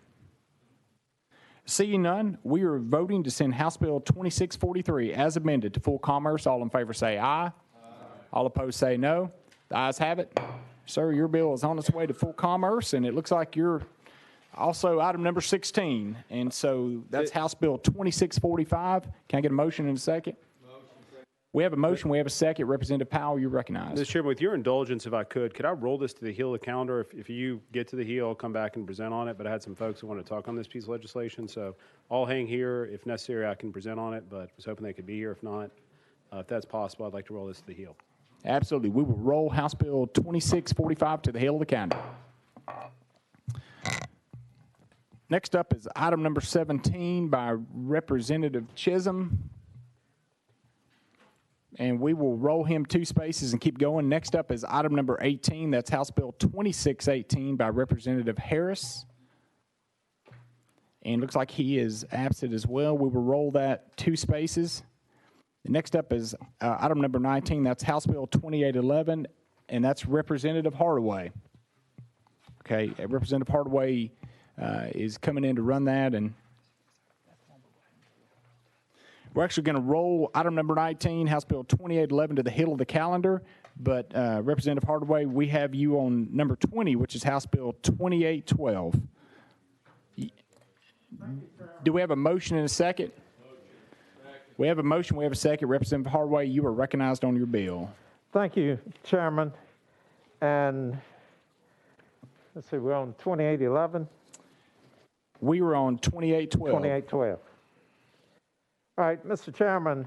Seeing none, we are voting to send House Bill 2643 as amended to full commerce. All in favor say aye. Aye. All opposed say no. The ayes have it. Sir, your bill is on its way to full commerce, and it looks like you're also item number 16. And so that's House Bill 2645. Can I get a motion in a second? We have a motion. We have a second. Representative Powell, you're recognized. Mr. Chairman, with your indulgence, if I could I roll this to the heel of the calendar? If you get to the heel, I'll come back and present on it. But I had some folks who want to talk on this piece of legislation, so I'll hang here. If necessary, I can present on it, but was hoping they could be here. If not, if that's possible, I'd like to roll this to the heel. Absolutely. We will roll House Bill 2645 to the hill of the calendar. Next up is item number 17 by Representative Chisholm. And we will roll him 2 spaces and keep going. Next up is item number 18. That's House Bill 2618 by Representative Harris. And looks like he is absent as well. We will roll that 2 spaces. Next up is item number 19. That's House Bill 2811, and that's Representative Hardaway. Okay, Representative Hardaway is coming in to run that, and we're actually going to roll item number 19, House Bill 2811, to the hill of the calendar. But Representative Hardaway, we have you on number 20, which is House Bill 2812. Do we have a motion and a second? We have a motion, we have a second. Representative Hardaway, you are recognized on your bill. Thank you, Chairman. And let's see, we're on 2811? We were on 2812. 2812. All right, Mr. Chairman,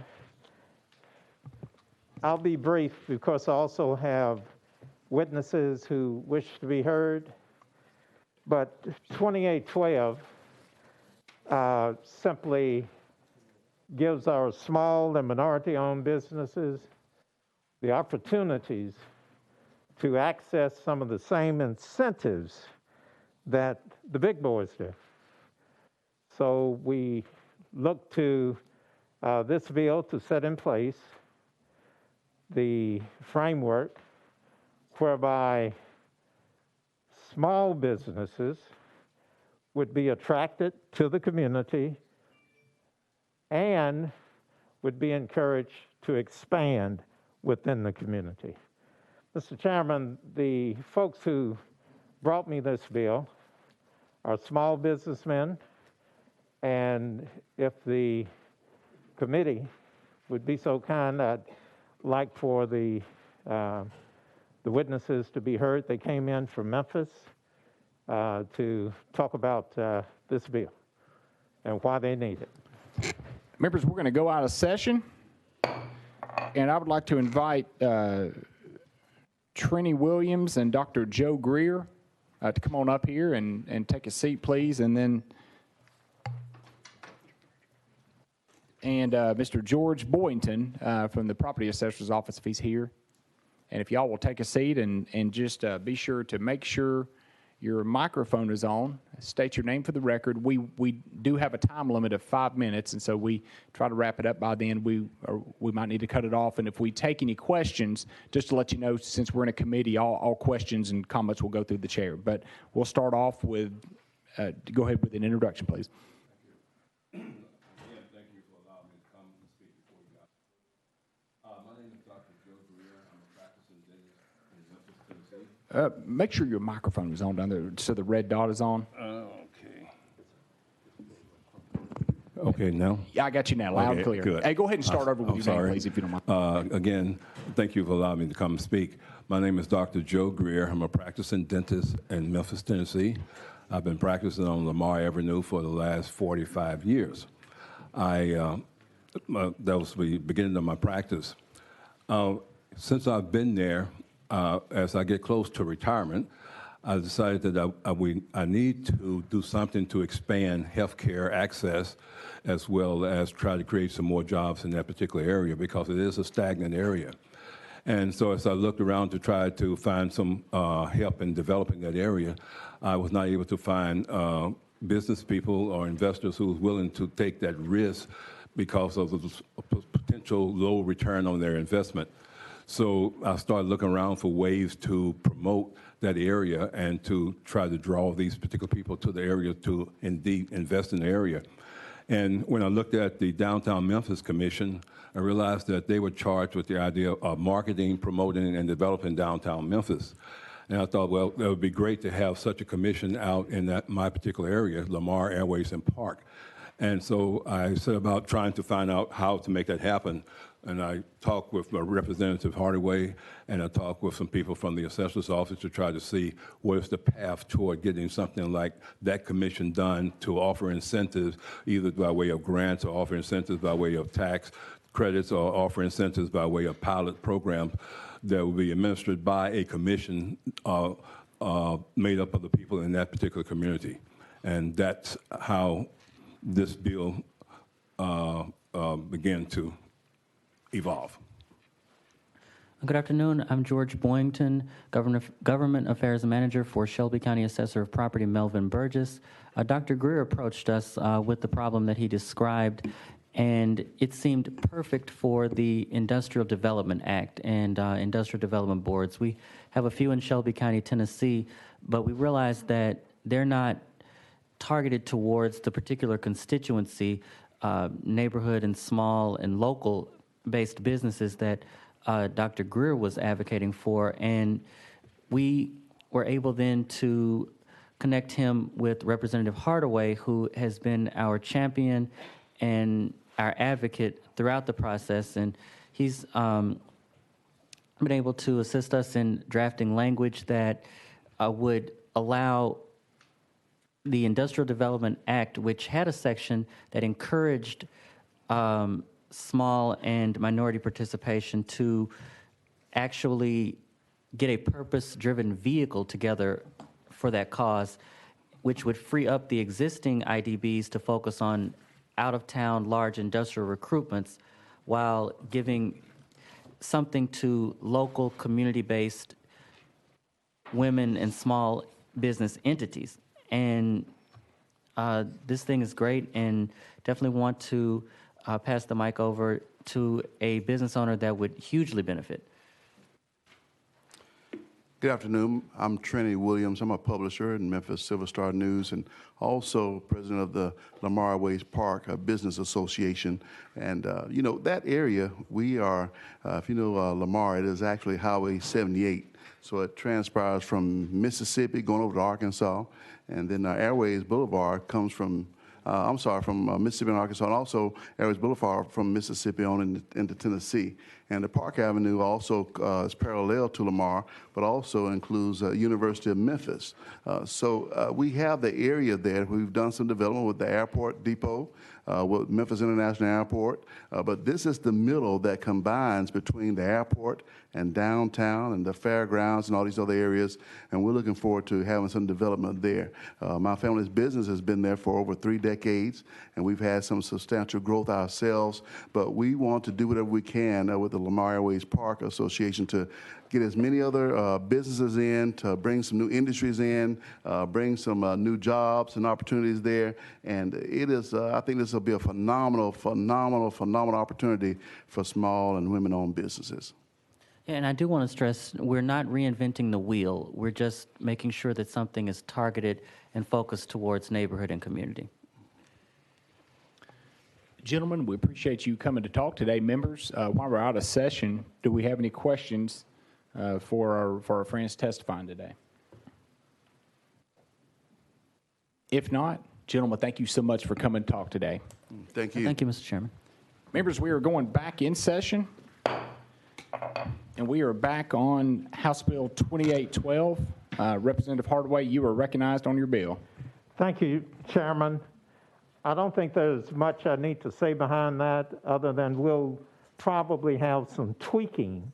I'll be brief because I also have witnesses who wish to be heard. But 2812 simply gives our small and minority-owned businesses the opportunities to access some of the same incentives that the big boys do. So we look to this bill to set in place the framework whereby small businesses would be attracted to the community and would be encouraged to expand within the community. Mr. Chairman, the folks who brought me this bill are small businessmen, and if the committee would be so kind, I'd like for the witnesses to be heard. They came in from Memphis to talk about this bill and why they need it. Members, we're going to go out of session, and I would like to invite Trini Williams and Dr. Joe Greer to come on up here and take a seat, please, and then Mr. George Boynton from the Property Assessor's Office, if he's here. And if y'all will take a seat and just be sure to make sure your microphone is on. State your name for the record. We do have a time limit of 5 minutes, and so we try to wrap it up by then. We might need to cut it off. And if we take any questions, just to let you know, since we're in a committee, all questions and comments will go through the chair. But we'll start off with, go ahead with an introduction, please. Make sure your microphone is on down there, so the red dot is on. Okay. Okay, now? Yeah, I got you now, loud and clear. Good. Hey, go ahead and start over with your name, please, if you don't mind. Again, thank you for allowing me to come and speak. My name is Dr. Joe Greer. I'm a practicing dentist in Memphis, Tennessee. I've been practicing on Lamar Avenue for the last 45 years. That was the beginning of my practice. Since I've been there, as I get close to retirement, I decided that I need to do something to expand healthcare access, as well as try to create some more jobs in that particular area, because it is a stagnant area. And so as I looked around to try to find some help in developing that area, I was not able to find business people or investors who was willing to take that risk because of the potential low return on their investment. So I started looking around for ways to promote that area and to try to draw these particular people to the area to indeed invest in the area. And when I looked at the Downtown Memphis Commission, I realized that they were charged with the idea of marketing, promoting, and developing downtown Memphis. And I thought, well, that would be great to have such a commission out in my particular area, Lamar, Airways, and Park. And so I set about trying to find out how to make that happen. And I talked with Representative Hardaway, and I talked with some people from the assessor's office to try to see what is the path toward getting something like that commission done to offer incentives, either by way of grants or offer incentives by way of tax credits or offer incentives by way of pilot programs that will be administered by a commission made up of the people in that particular community. And that's how this bill began to evolve. Good afternoon. I'm George Boyington, Government Affairs Manager for Shelby County Assessor of Property, Melvin Burgess. Dr. Greer approached us with the problem that he described, and it seemed perfect for the Industrial Development Act and Industrial Development Boards. We have a few in Shelby County, Tennessee, but we realized that they're not targeted towards the particular constituency, neighborhood and small and local-based businesses that Dr. Greer was advocating for, and we were able then to connect him with Representative Hardaway, who has been our champion and our advocate throughout the process, and he's been able to assist us in drafting language that would allow the Industrial Development Act, which had a section that encouraged small and minority participation, to actually get a purpose-driven vehicle together for that cause, which would free up the existing IDBs to focus on out-of-town large industrial recruitments while giving something to local community-based women and small business entities. And this thing is great, and definitely want to pass the mic over to a business owner that would hugely benefit. Good afternoon. I'm Trinity Williams. I'm a publisher in Memphis Silver Star News and also president of the Lamar Ways Park Business Association. And, you know, that area, we are, if you know Lamar, it is actually Highway 78. So it transpires from Mississippi going over to Arkansas. And then Airways Boulevard comes from from Mississippi and Arkansas, and also Airways Boulevard from Mississippi on into Tennessee. And the Park Avenue also is parallel to Lamar, but also includes University of Memphis. So we have the area there. We've done some development with the airport depot, with Memphis International Airport, but this is the middle that combines between the airport and downtown and the fairgrounds and all these other areas, and we're looking forward to having some development there. My family's business has been there for over 3 decades, and we've had some substantial growth ourselves, but we want to do whatever we can with the Lamar Airways Park Association to get as many other businesses in, to bring some new industries in, bring some new jobs and opportunities there. And it is, I think this will be a phenomenal opportunity for small and women-owned businesses. And I do want to stress, we're not reinventing the wheel. We're just making sure that something is targeted and focused towards neighborhood and community. Gentlemen, we appreciate you coming to talk today. Members, while we're out of session, do we have any questions for our friends testifying today? If not, gentlemen, thank you so much for coming to talk today. Thank you. Thank you, Mr. Chairman. Members, we are going back in session, and we are back on House Bill 2812. Representative Hardaway, you are recognized on your bill. Thank you, Chairman. I don't think there's much I need to say behind that other than we'll probably have some tweaking.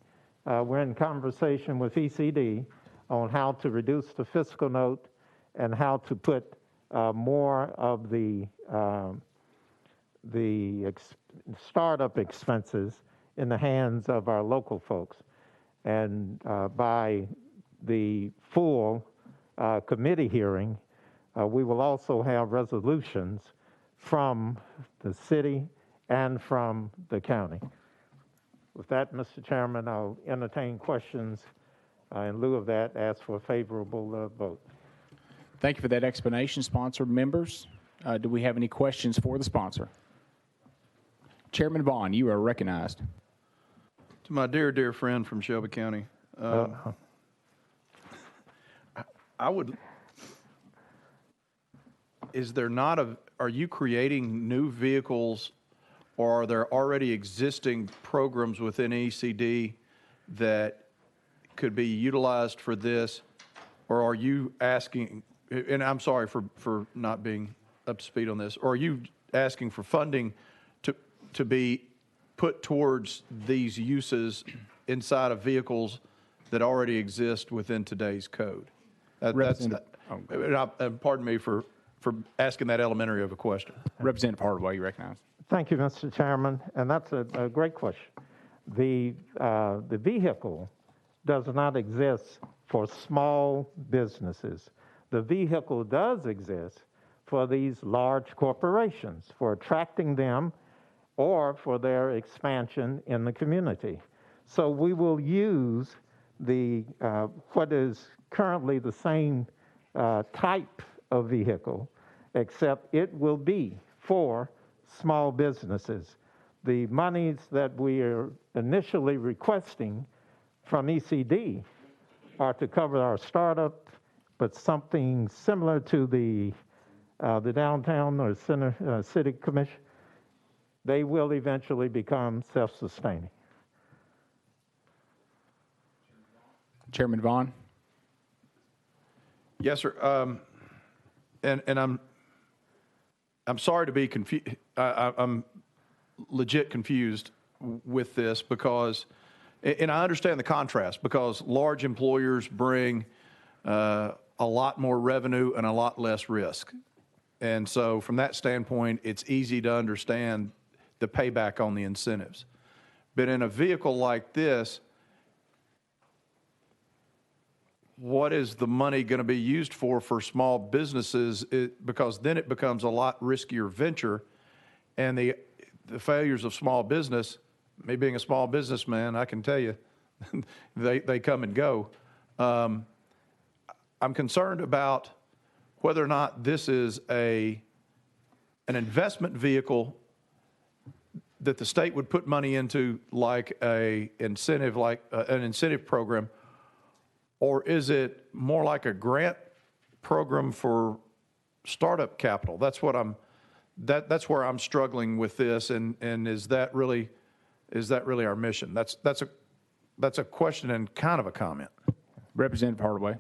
We're in conversation with ECD on how to reduce the fiscal note and how to put more of the startup expenses in the hands of our local folks. And by the full committee hearing, we will also have resolutions from the city and from the county. With that, Mr. Chairman, I'll entertain questions. In lieu of that, ask for a favorable vote. Thank you for that explanation, sponsor. Members, do we have any questions for the sponsor? Chairman Vaughn, you are recognized. To my dear, dear friend from Shelby County, I would, is there not a, are you creating new vehicles, or are there already existing programs within ECD that could be utilized for this? Or are you asking, and I'm sorry for not being up to speed on this, or are you asking for funding to be put towards these uses inside of vehicles that already exist within today's code. Pardon me for asking that elementary of a question. Representative Hardaway, you recognize. Thank you, Mr. Chairman, and that's a great question. The vehicle does not exist for small businesses. The vehicle does exist for these large corporations, for attracting them or for their expansion in the community. So we will use what is currently the same type of vehicle, except it will be for small businesses. The monies that we are initially requesting from ECD are to cover our startup, but something similar to the downtown or city commission, they will eventually become self-sustaining. Chairman Vaughn. Yes, sir. And I'm sorry to be confused. I'm legit confused with this because, and I understand the contrast, because large employers bring a lot more revenue and a lot less risk. And so from that standpoint, it's easy to understand the payback on the incentives. But in a vehicle like this, what is the money going to be used for small businesses? Because then it becomes a lot riskier venture, and the failures of small business, me being a small businessman, I can tell you, they come and go. I'm concerned about whether or not this is an investment vehicle that the state would put money into, like an incentive program, or is it more like a grant program for startup capital? That's what that's where I'm struggling with this, and is that really our mission? That's a question and kind of a comment. Representative Hardaway.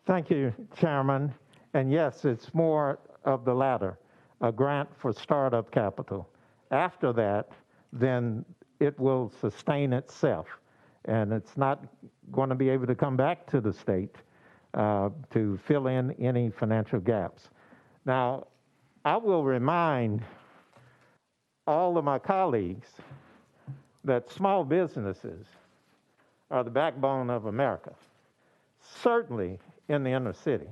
Thank you, Chairman. And yes, it's more of the latter, a grant for startup capital. After that, then it will sustain itself, and it's not going to be able to come back to the state to fill in any financial gaps. Now, I will remind all of my colleagues that small businesses are the backbone of America, certainly in the inner city.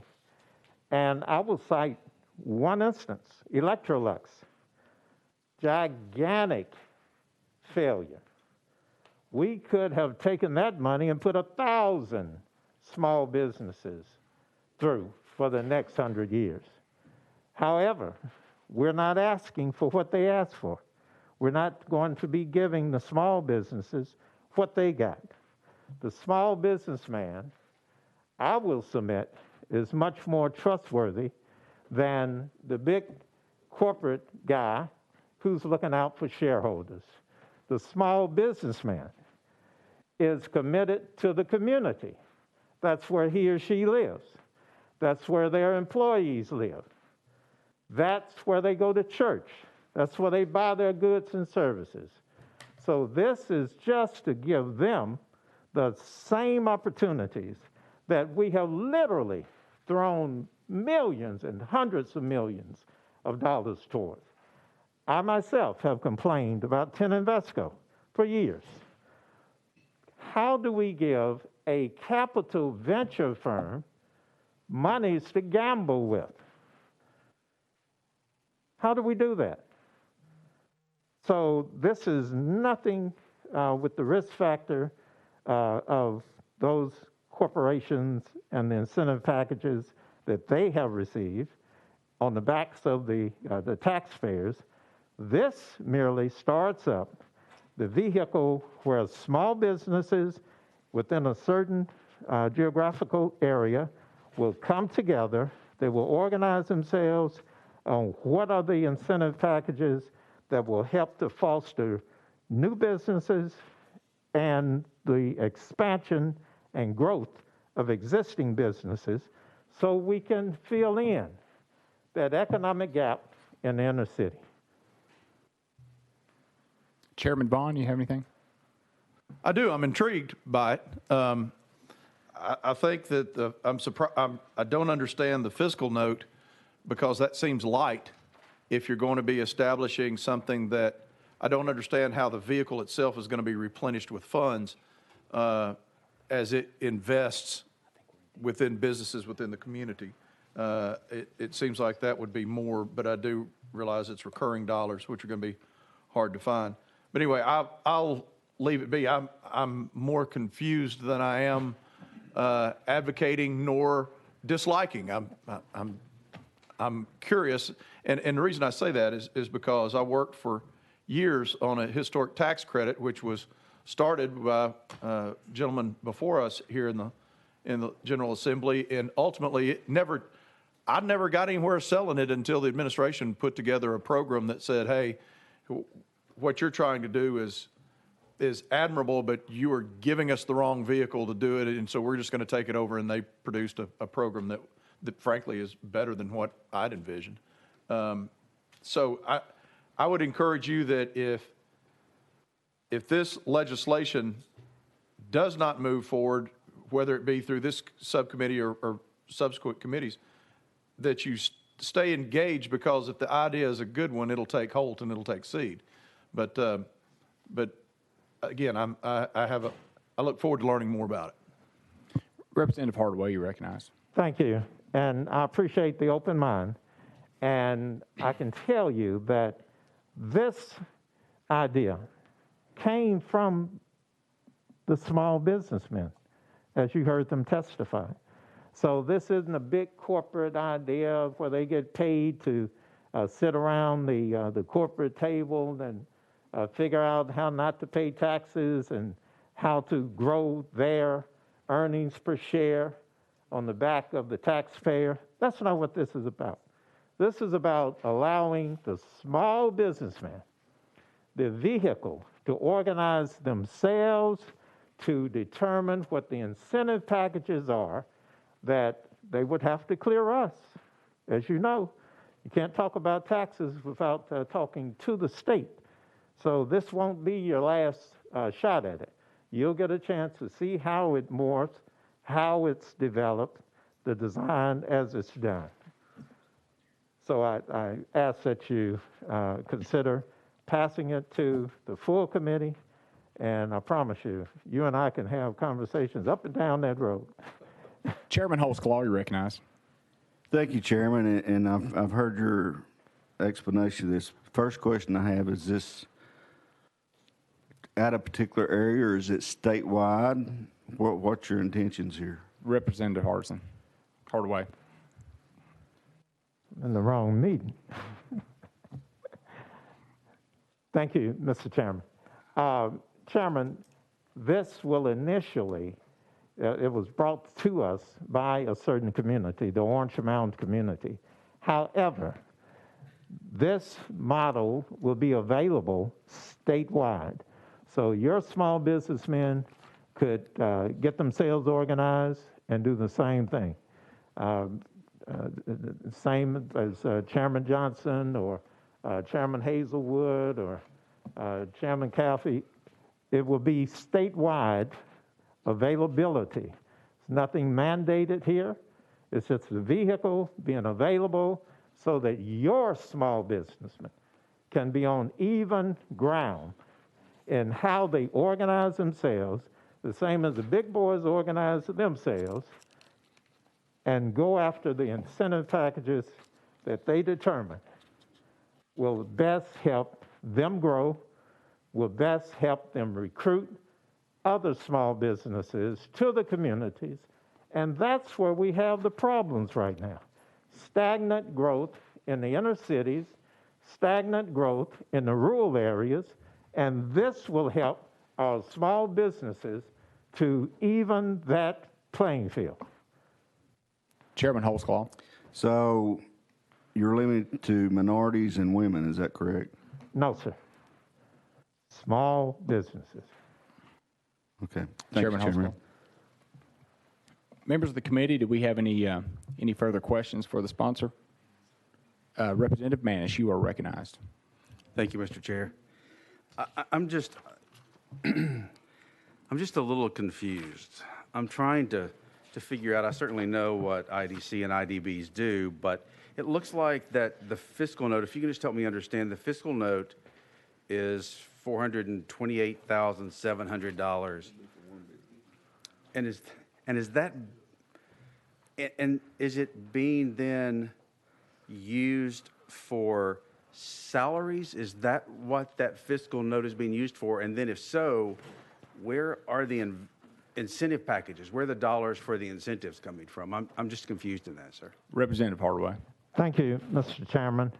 And I will cite one instance, Electrolux, gigantic failure. We could have taken that money and put 1,000 small businesses through for the next 100 years. However, we're not asking for what they asked for. We're not going to be giving the small businesses what they got. The small businessman, I will submit, is much more trustworthy than the big corporate guy who's looking out for shareholders. The small businessman is committed to the community. That's where he or she lives. That's where their employees live. That's where they go to church. That's where they buy their goods and services. So this is just to give them the same opportunities that we have literally thrown millions and hundreds of millions of dollars towards. I myself have complained about 10 Invesco for years. How do we give a capital venture firm monies to gamble with? How do we do that? So this is nothing with the risk factor of those corporations and the incentive packages that they have received on the backs of the taxpayers. This merely starts up the vehicle where small businesses within a certain geographical area will come together. They will organize themselves on what are the incentive packages that will help to foster new businesses and the expansion and growth of existing businesses, so we can fill in that economic gap in the inner city. Chairman Vaughn, you have anything? I do. I'm intrigued by it. I think that I'm surprised. I don't understand the fiscal note because that seems light. If you're going to be establishing something that I don't understand how the vehicle itself is going to be replenished with funds as it invests within businesses within the community. It seems like that would be more, but I do realize it's recurring dollars, which are going to be hard to find. But anyway, I'll leave it be. I'm more confused than I am advocating nor disliking. I'm curious, and the reason I say that is because I worked for years on a historic tax credit, which was started by a gentleman before us here in the General Assembly, and ultimately I never got anywhere selling it until the administration put together a program that said, hey, what you're trying to do is admirable, but you are giving us the wrong vehicle to do it, and so we're just going to take it over. And they produced a program that frankly is better than what I'd envisioned. So I would encourage you that if this legislation does not move forward, whether it be through this subcommittee or subsequent committees, that you stay engaged, because if the idea is a good one, it'll take hold and it'll take seed. But again, I look forward to learning more about it. Representative Hardaway, you recognize. Thank you. And I appreciate the open mind. And I can tell you that this idea came from the small businessmen, as you heard them testify. So this isn't a big corporate idea where they get paid to sit around the corporate table and figure out how not to pay taxes and how to grow their earnings per share on the back of the taxpayer. That's not what this is about. This is about allowing the small businessman the vehicle to organize themselves to determine what the incentive packages are that they would have to clear us. As you know, you can't talk about taxes without talking to the state. So this won't be your last shot at it. You'll get a chance to see how it morphs, how it's developed, the design as it's done. So I ask that you consider passing it to the full committee, and I promise you, you and I can have conversations up and down that road. Chairman Holtzclaw, you recognize. Thank you, Chairman, and I've heard your explanation of this. First question I have, is this at a particular area, or is it statewide? What's your intentions here? Representative Hardaway. In the wrong meeting. Thank you, Mr. Chairman. Chairman, this will initially, it was brought to us by a certain community, the Orange Mound community. However, this model will be available statewide. So your small businessmen could get themselves organized and do the same thing. Same as Chairman Johnson or Chairman Hazelwood or Chairman Caffey. It will be statewide availability. There's nothing mandated here. It's just the vehicle being available so that your small businessmen can be on even ground in how they organize themselves, the same as the big boys organize themselves, and go after the incentive packages that they determine will best help them grow, will best help them recruit other small businesses to the communities. And that's where we have the problems right now. Stagnant growth in the inner cities, stagnant growth in the rural areas, and this will help our small businesses to even that playing field. Chairman Holtzclaw. So you're limited to minorities and women, is that correct? No, sir. Small businesses. Okay. Chairman Holtzclaw. Members of the committee, do we have any further questions for the sponsor? Representative Manis, you are recognized. Thank you, Mr. Chair. I'm just, I'm just a little confused. I'm trying to figure out, I certainly know what IDC and IDBs do, but it looks like that the fiscal note, if you can just help me understand, the fiscal note is $428,700. And is that, and is it being then used for salaries? Is that what that fiscal note is being used for? And then if so, where are the incentive packages? Where are the dollars for the incentives coming from? I'm just confused in that, sir. Representative Hardaway. Thank you, Mr. Chairman,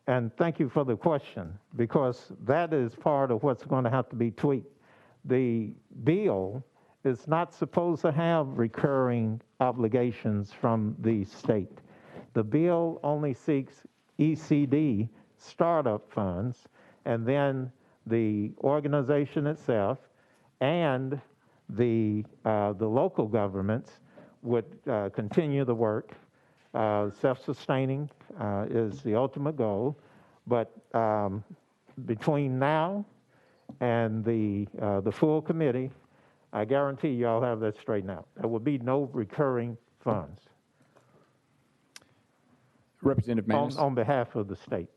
and thank you for the question, because that is part of what's going to have to be tweaked. The bill is not supposed to have recurring obligations from the state. The bill only seeks ECD startup funds, and then the organization itself and the local governments would continue the work. Self-sustaining is the ultimate goal, but between now and the full committee, I guarantee you I'll have that straightened out. There will be no recurring funds. Representative Manis. On behalf of the state.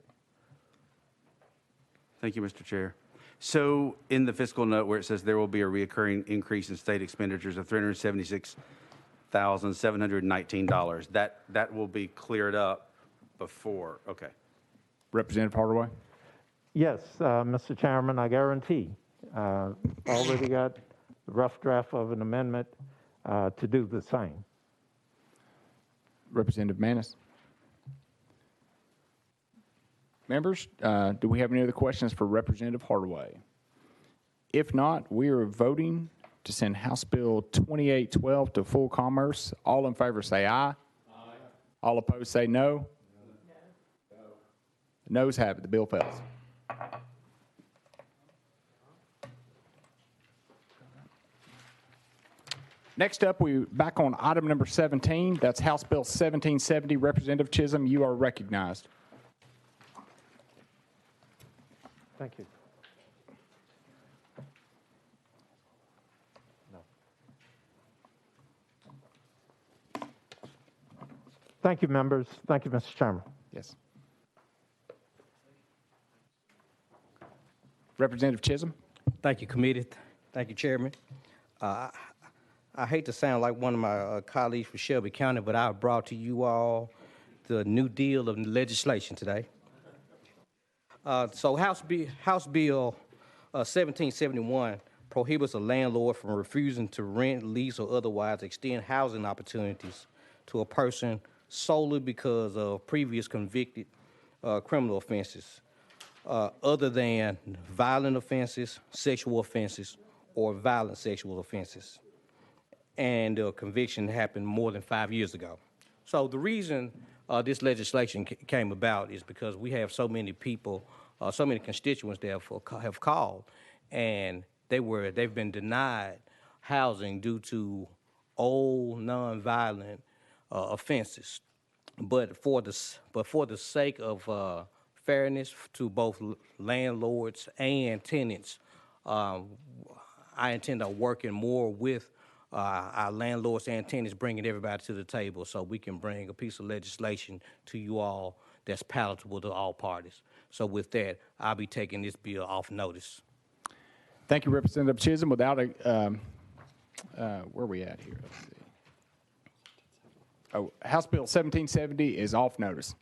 Thank you, Mr. Chair. So in the fiscal note where it says there will be a reoccurring increase in state expenditures of $376,719, that will be cleared up before, okay. Representative Hardaway. Yes, Mr. Chairman, I guarantee. Already got the rough draft of an amendment to do the same. Representative Manis. Members, do we have any other questions for Representative Hardaway? If not, we are voting to send House Bill 2812 to full commerce. All in favor say aye. Aye. All opposed say no. No. The noes have it. The bill fails. Next up, we're back on item number 17. That's House Bill 1770. Representative Chisholm, you are recognized. Thank you. Thank you, members. Thank you, Mr. Chairman. Yes. Representative Chisholm. Thank you, committee. Thank you, Chairman. I hate to sound like one of my colleagues from Shelby County, but I brought to you all the new deal of legislation today. So House Bill 1771 prohibits a landlord from refusing to rent, lease, or otherwise extend housing opportunities to a person solely because of previous convicted criminal offenses, other than violent offenses, sexual offenses, or violent sexual offenses. And the conviction happened more than 5 years ago. So the reason this legislation came about is because we have so many people, so many constituents that have called, and they've been denied housing due to old nonviolent offenses. But for the sake of fairness to both landlords and tenants, I intend on working more with our landlords and tenants, bringing everybody to the table so we can bring a piece of legislation to you all that's palatable to all parties. So with that, I'll be taking this bill off notice. Thank you, Representative Chisholm. Without a, where are we at here? Let's see. Oh, House Bill 1770 is off notice.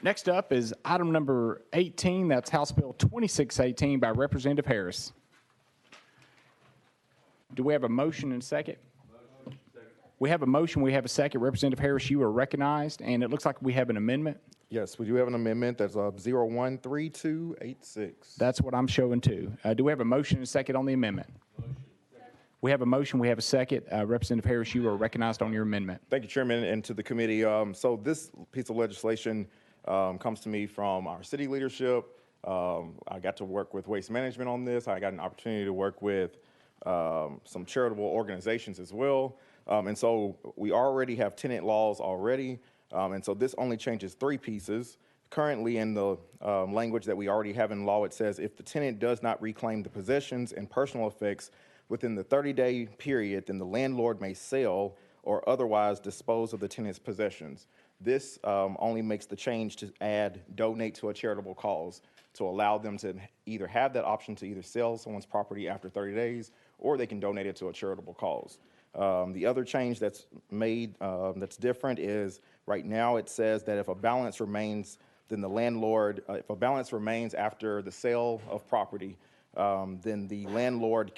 Next up is item number 18. That's House Bill 2618 by Representative Harris. Do we have a motion and a second? Motion. We have a motion. We have a second. Representative Harris, you are recognized, and it looks like we have an amendment. Yes, we do have an amendment. That's 013286. That's what I'm showing too. Do we have a motion and a second on the amendment? Motion. We have a motion. We have a second. Representative Harris, you are recognized on your amendment. Thank you, Chairman, and to the committee. So this piece of legislation comes to me from our city leadership. I got to work with Waste Management on this. I got an opportunity to work with some charitable organizations as well. And so we already have tenant laws already. And so this only changes 3 pieces. currently in the language that we already have in law, it says if the tenant does not reclaim the possessions and personal effects within the 30-day period, then the landlord may sell or otherwise dispose of the tenant's possessions. This only makes the change to add donate to a charitable cause to allow them to either have that option to either sell someone's property after 30 days or they can donate it to a charitable cause. The other change that's made that's different is right now it says that if a balance remains, then the landlord, if a balance remains after the sale of property, then the landlord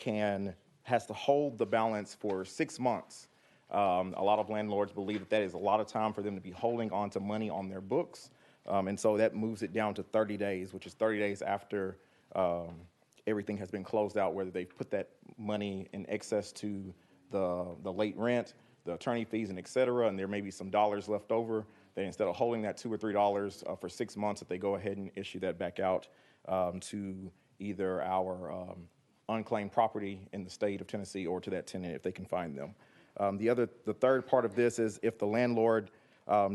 has to hold the balance for 6 months. A lot of landlords believe that that is a lot of time for them to be holding on to money on their books. And so that moves it down to 30 days, which is 30 days after everything has been closed out, whether they've put that money in excess to the late rent, the attorney fees, and et cetera, and there may be some dollars left over, that instead of holding that $2 or $3 for 6 months, that they go ahead and issue that back out to either our unclaimed property in the state of Tennessee or to that tenant if they can find them. The third part of this is if the landlord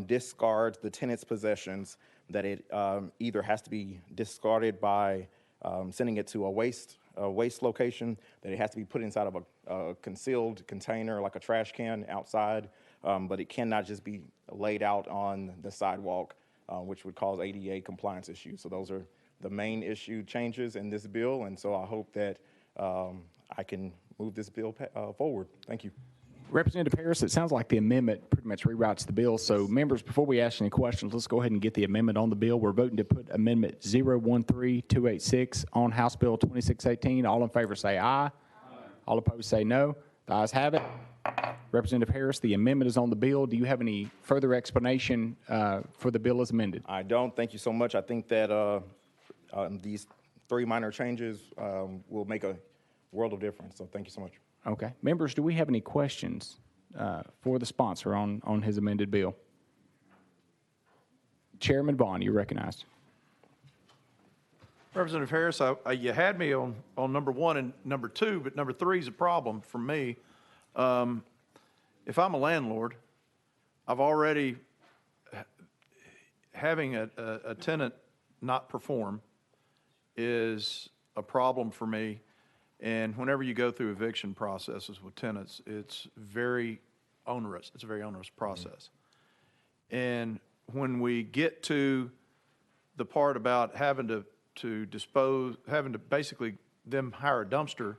discards the tenant's possessions, that it either has to be discarded by sending it to a waste location, that it has to be put inside of a concealed container like a trash can outside, but it cannot just be laid out on the sidewalk, which would cause ADA compliance issues. So those are the main issue changes in this bill, and so I hope that I can move this bill forward. Thank you. Representative Harris, it sounds like the amendment pretty much rewrites the bill. So members, before we ask any questions, let's go ahead and get the amendment on the bill. We're voting to put Amendment 013286 on House Bill 2618. All in favor say aye. Aye. All opposed say no. The ayes have it. Representative Harris, the amendment is on the bill. Do you have any further explanation for the bill as amended? I don't. Thank you so much. I think that these 3 minor changes will make a world of difference. So thank you so much. Okay. Members, do we have any questions for the sponsor on his amended bill? Chairman Vaughn, you're recognized. Representative Harris, you had me on number 1 and number 2, but number 3 is a problem for me. If I'm a landlord, I've already, having a tenant not perform is a problem for me. And whenever you go through eviction processes with tenants, it's very onerous. It's a very onerous process. And when we get to the part about having to dispose, having to basically them hire a dumpster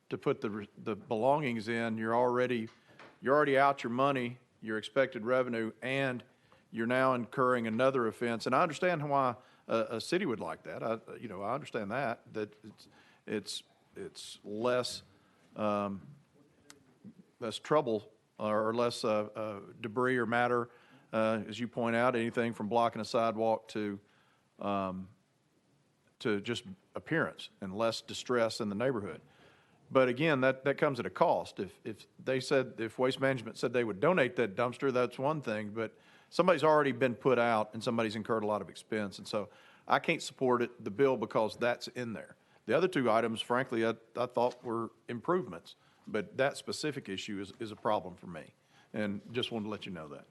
to put the belongings in, you're already out your money, your expected revenue, and you're now incurring another offense. And I understand why a city would like that. I understand that it's less trouble or less debris or matter, as you point out, anything from blocking a sidewalk to just appearance and less distress in the neighborhood. But again, that comes at a cost. If Waste Management said they would donate that dumpster, that's one thing, but somebody's already been put out and somebody's incurred a lot of expense. And so I can't support the bill because that's in there. The other 2 items, frankly, I thought were improvements, but that specific issue is a problem for me, and just wanted to let you know that.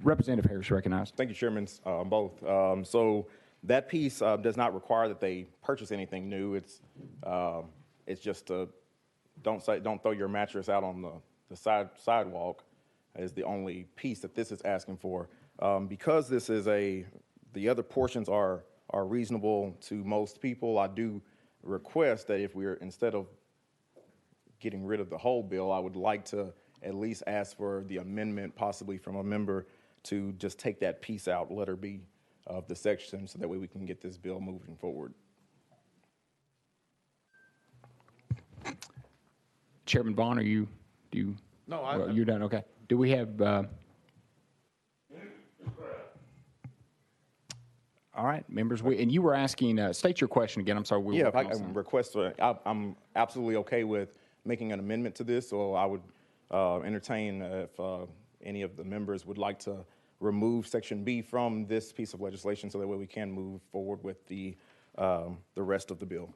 Representative Harris, recognized. Thank you, Chairman, both. So that piece does not require that they purchase anything new. It's just don't throw your mattress out on the sidewalk is the only piece that this is asking for. Because this is the other portions are reasonable to most people, I do request that if instead of getting rid of the whole bill, I would like to at least ask for the amendment possibly from a member to just take that piece out, letter B of the section, so that way we can get this bill moving forward. Chairman Vaughn, No, you're done. Okay. Do we have? All right, members. And you were asking. State your question again. I'm sorry. Yeah, if I can request, I'm absolutely okay with making an amendment to this, so I would entertain if any of the members would like to remove Section B from this piece of legislation, so that way we can move forward with the rest of the bill.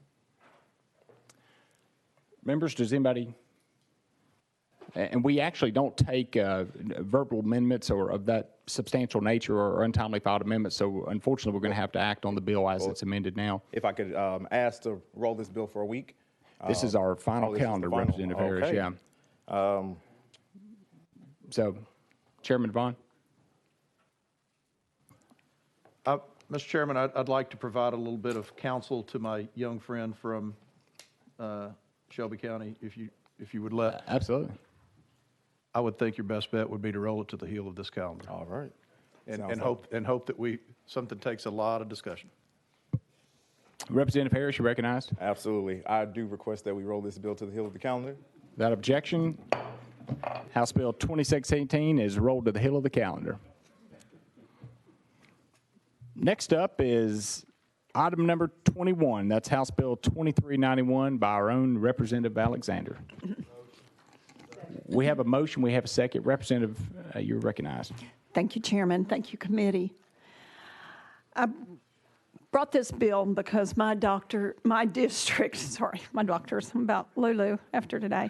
Members, does anybody And we actually don't take verbal amendments or of that substantial nature or untimely filed amendments. So unfortunately, we're going to have to act on the bill as it's amended now. If I could ask to roll this bill for a week. This is our final this is the calendar, final. Representative Harris, Okay. yeah. So, Chairman Vaughn? Mr. Chairman, I'd like to provide a little bit of counsel to my young friend from Shelby County, if you would let. Absolutely. I would think your best bet would be to roll it to the heel of this calendar. All right. And hope that something takes a lot of discussion. Representative Harris, you recognized? Absolutely. I do request that we roll this bill to the heel of the calendar. Without objection, House Bill 2618 is rolled to the hill of the calendar. Next up is item number 21. That's House Bill 2391 by our own Representative Alexander. We have a motion. We have a second. Representative, you're recognized. Thank you, Chairman. Thank you, committee. I brought this bill because my district, sorry, my doctor's about Lulu after today.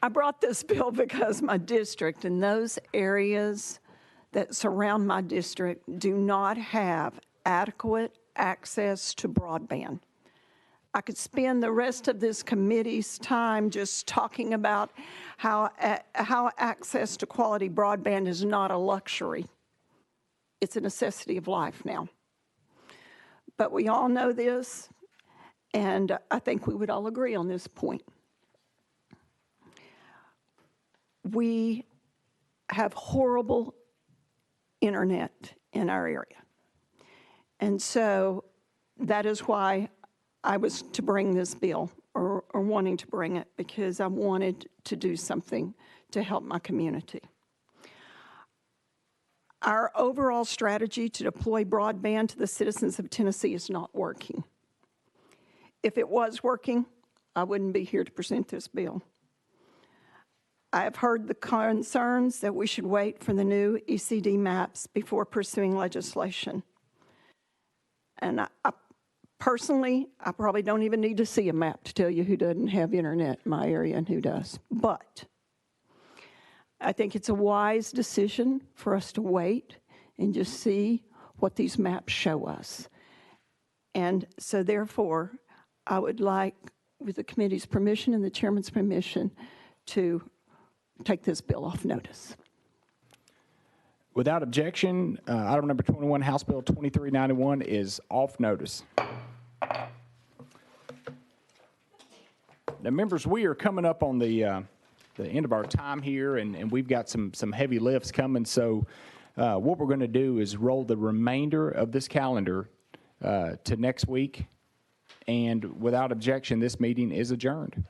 I brought this bill because my district and those areas that surround my district do not have adequate access to broadband. I could spend the rest of this committee's time just talking about how access to quality broadband is not a luxury. It's a necessity of life now. But we all know this, and I think we would all agree on this point. We have horrible internet in our area. And so that is why I was to bring this bill, or wanting to bring it, because I wanted to do something to help my community. Our overall strategy to deploy broadband to the citizens of Tennessee is not working. If it was working, I wouldn't be here to present this bill. I have heard the concerns that we should wait for the new ECD maps before pursuing legislation. And personally, I probably don't even need to see a map to tell you who doesn't have internet in my area and who does. But I think it's a wise decision for us to wait and just see what these maps show us. And so therefore, I would like, with the committee's permission and the chairman's permission, to take this bill off notice. Without objection, item number 21, House Bill 2391 is off notice. Now, members, we are coming up on the end of our time here, and we've got some heavy lifts coming. So what we're going to do is roll the remainder of this calendar to next week. And without objection, this meeting is adjourned.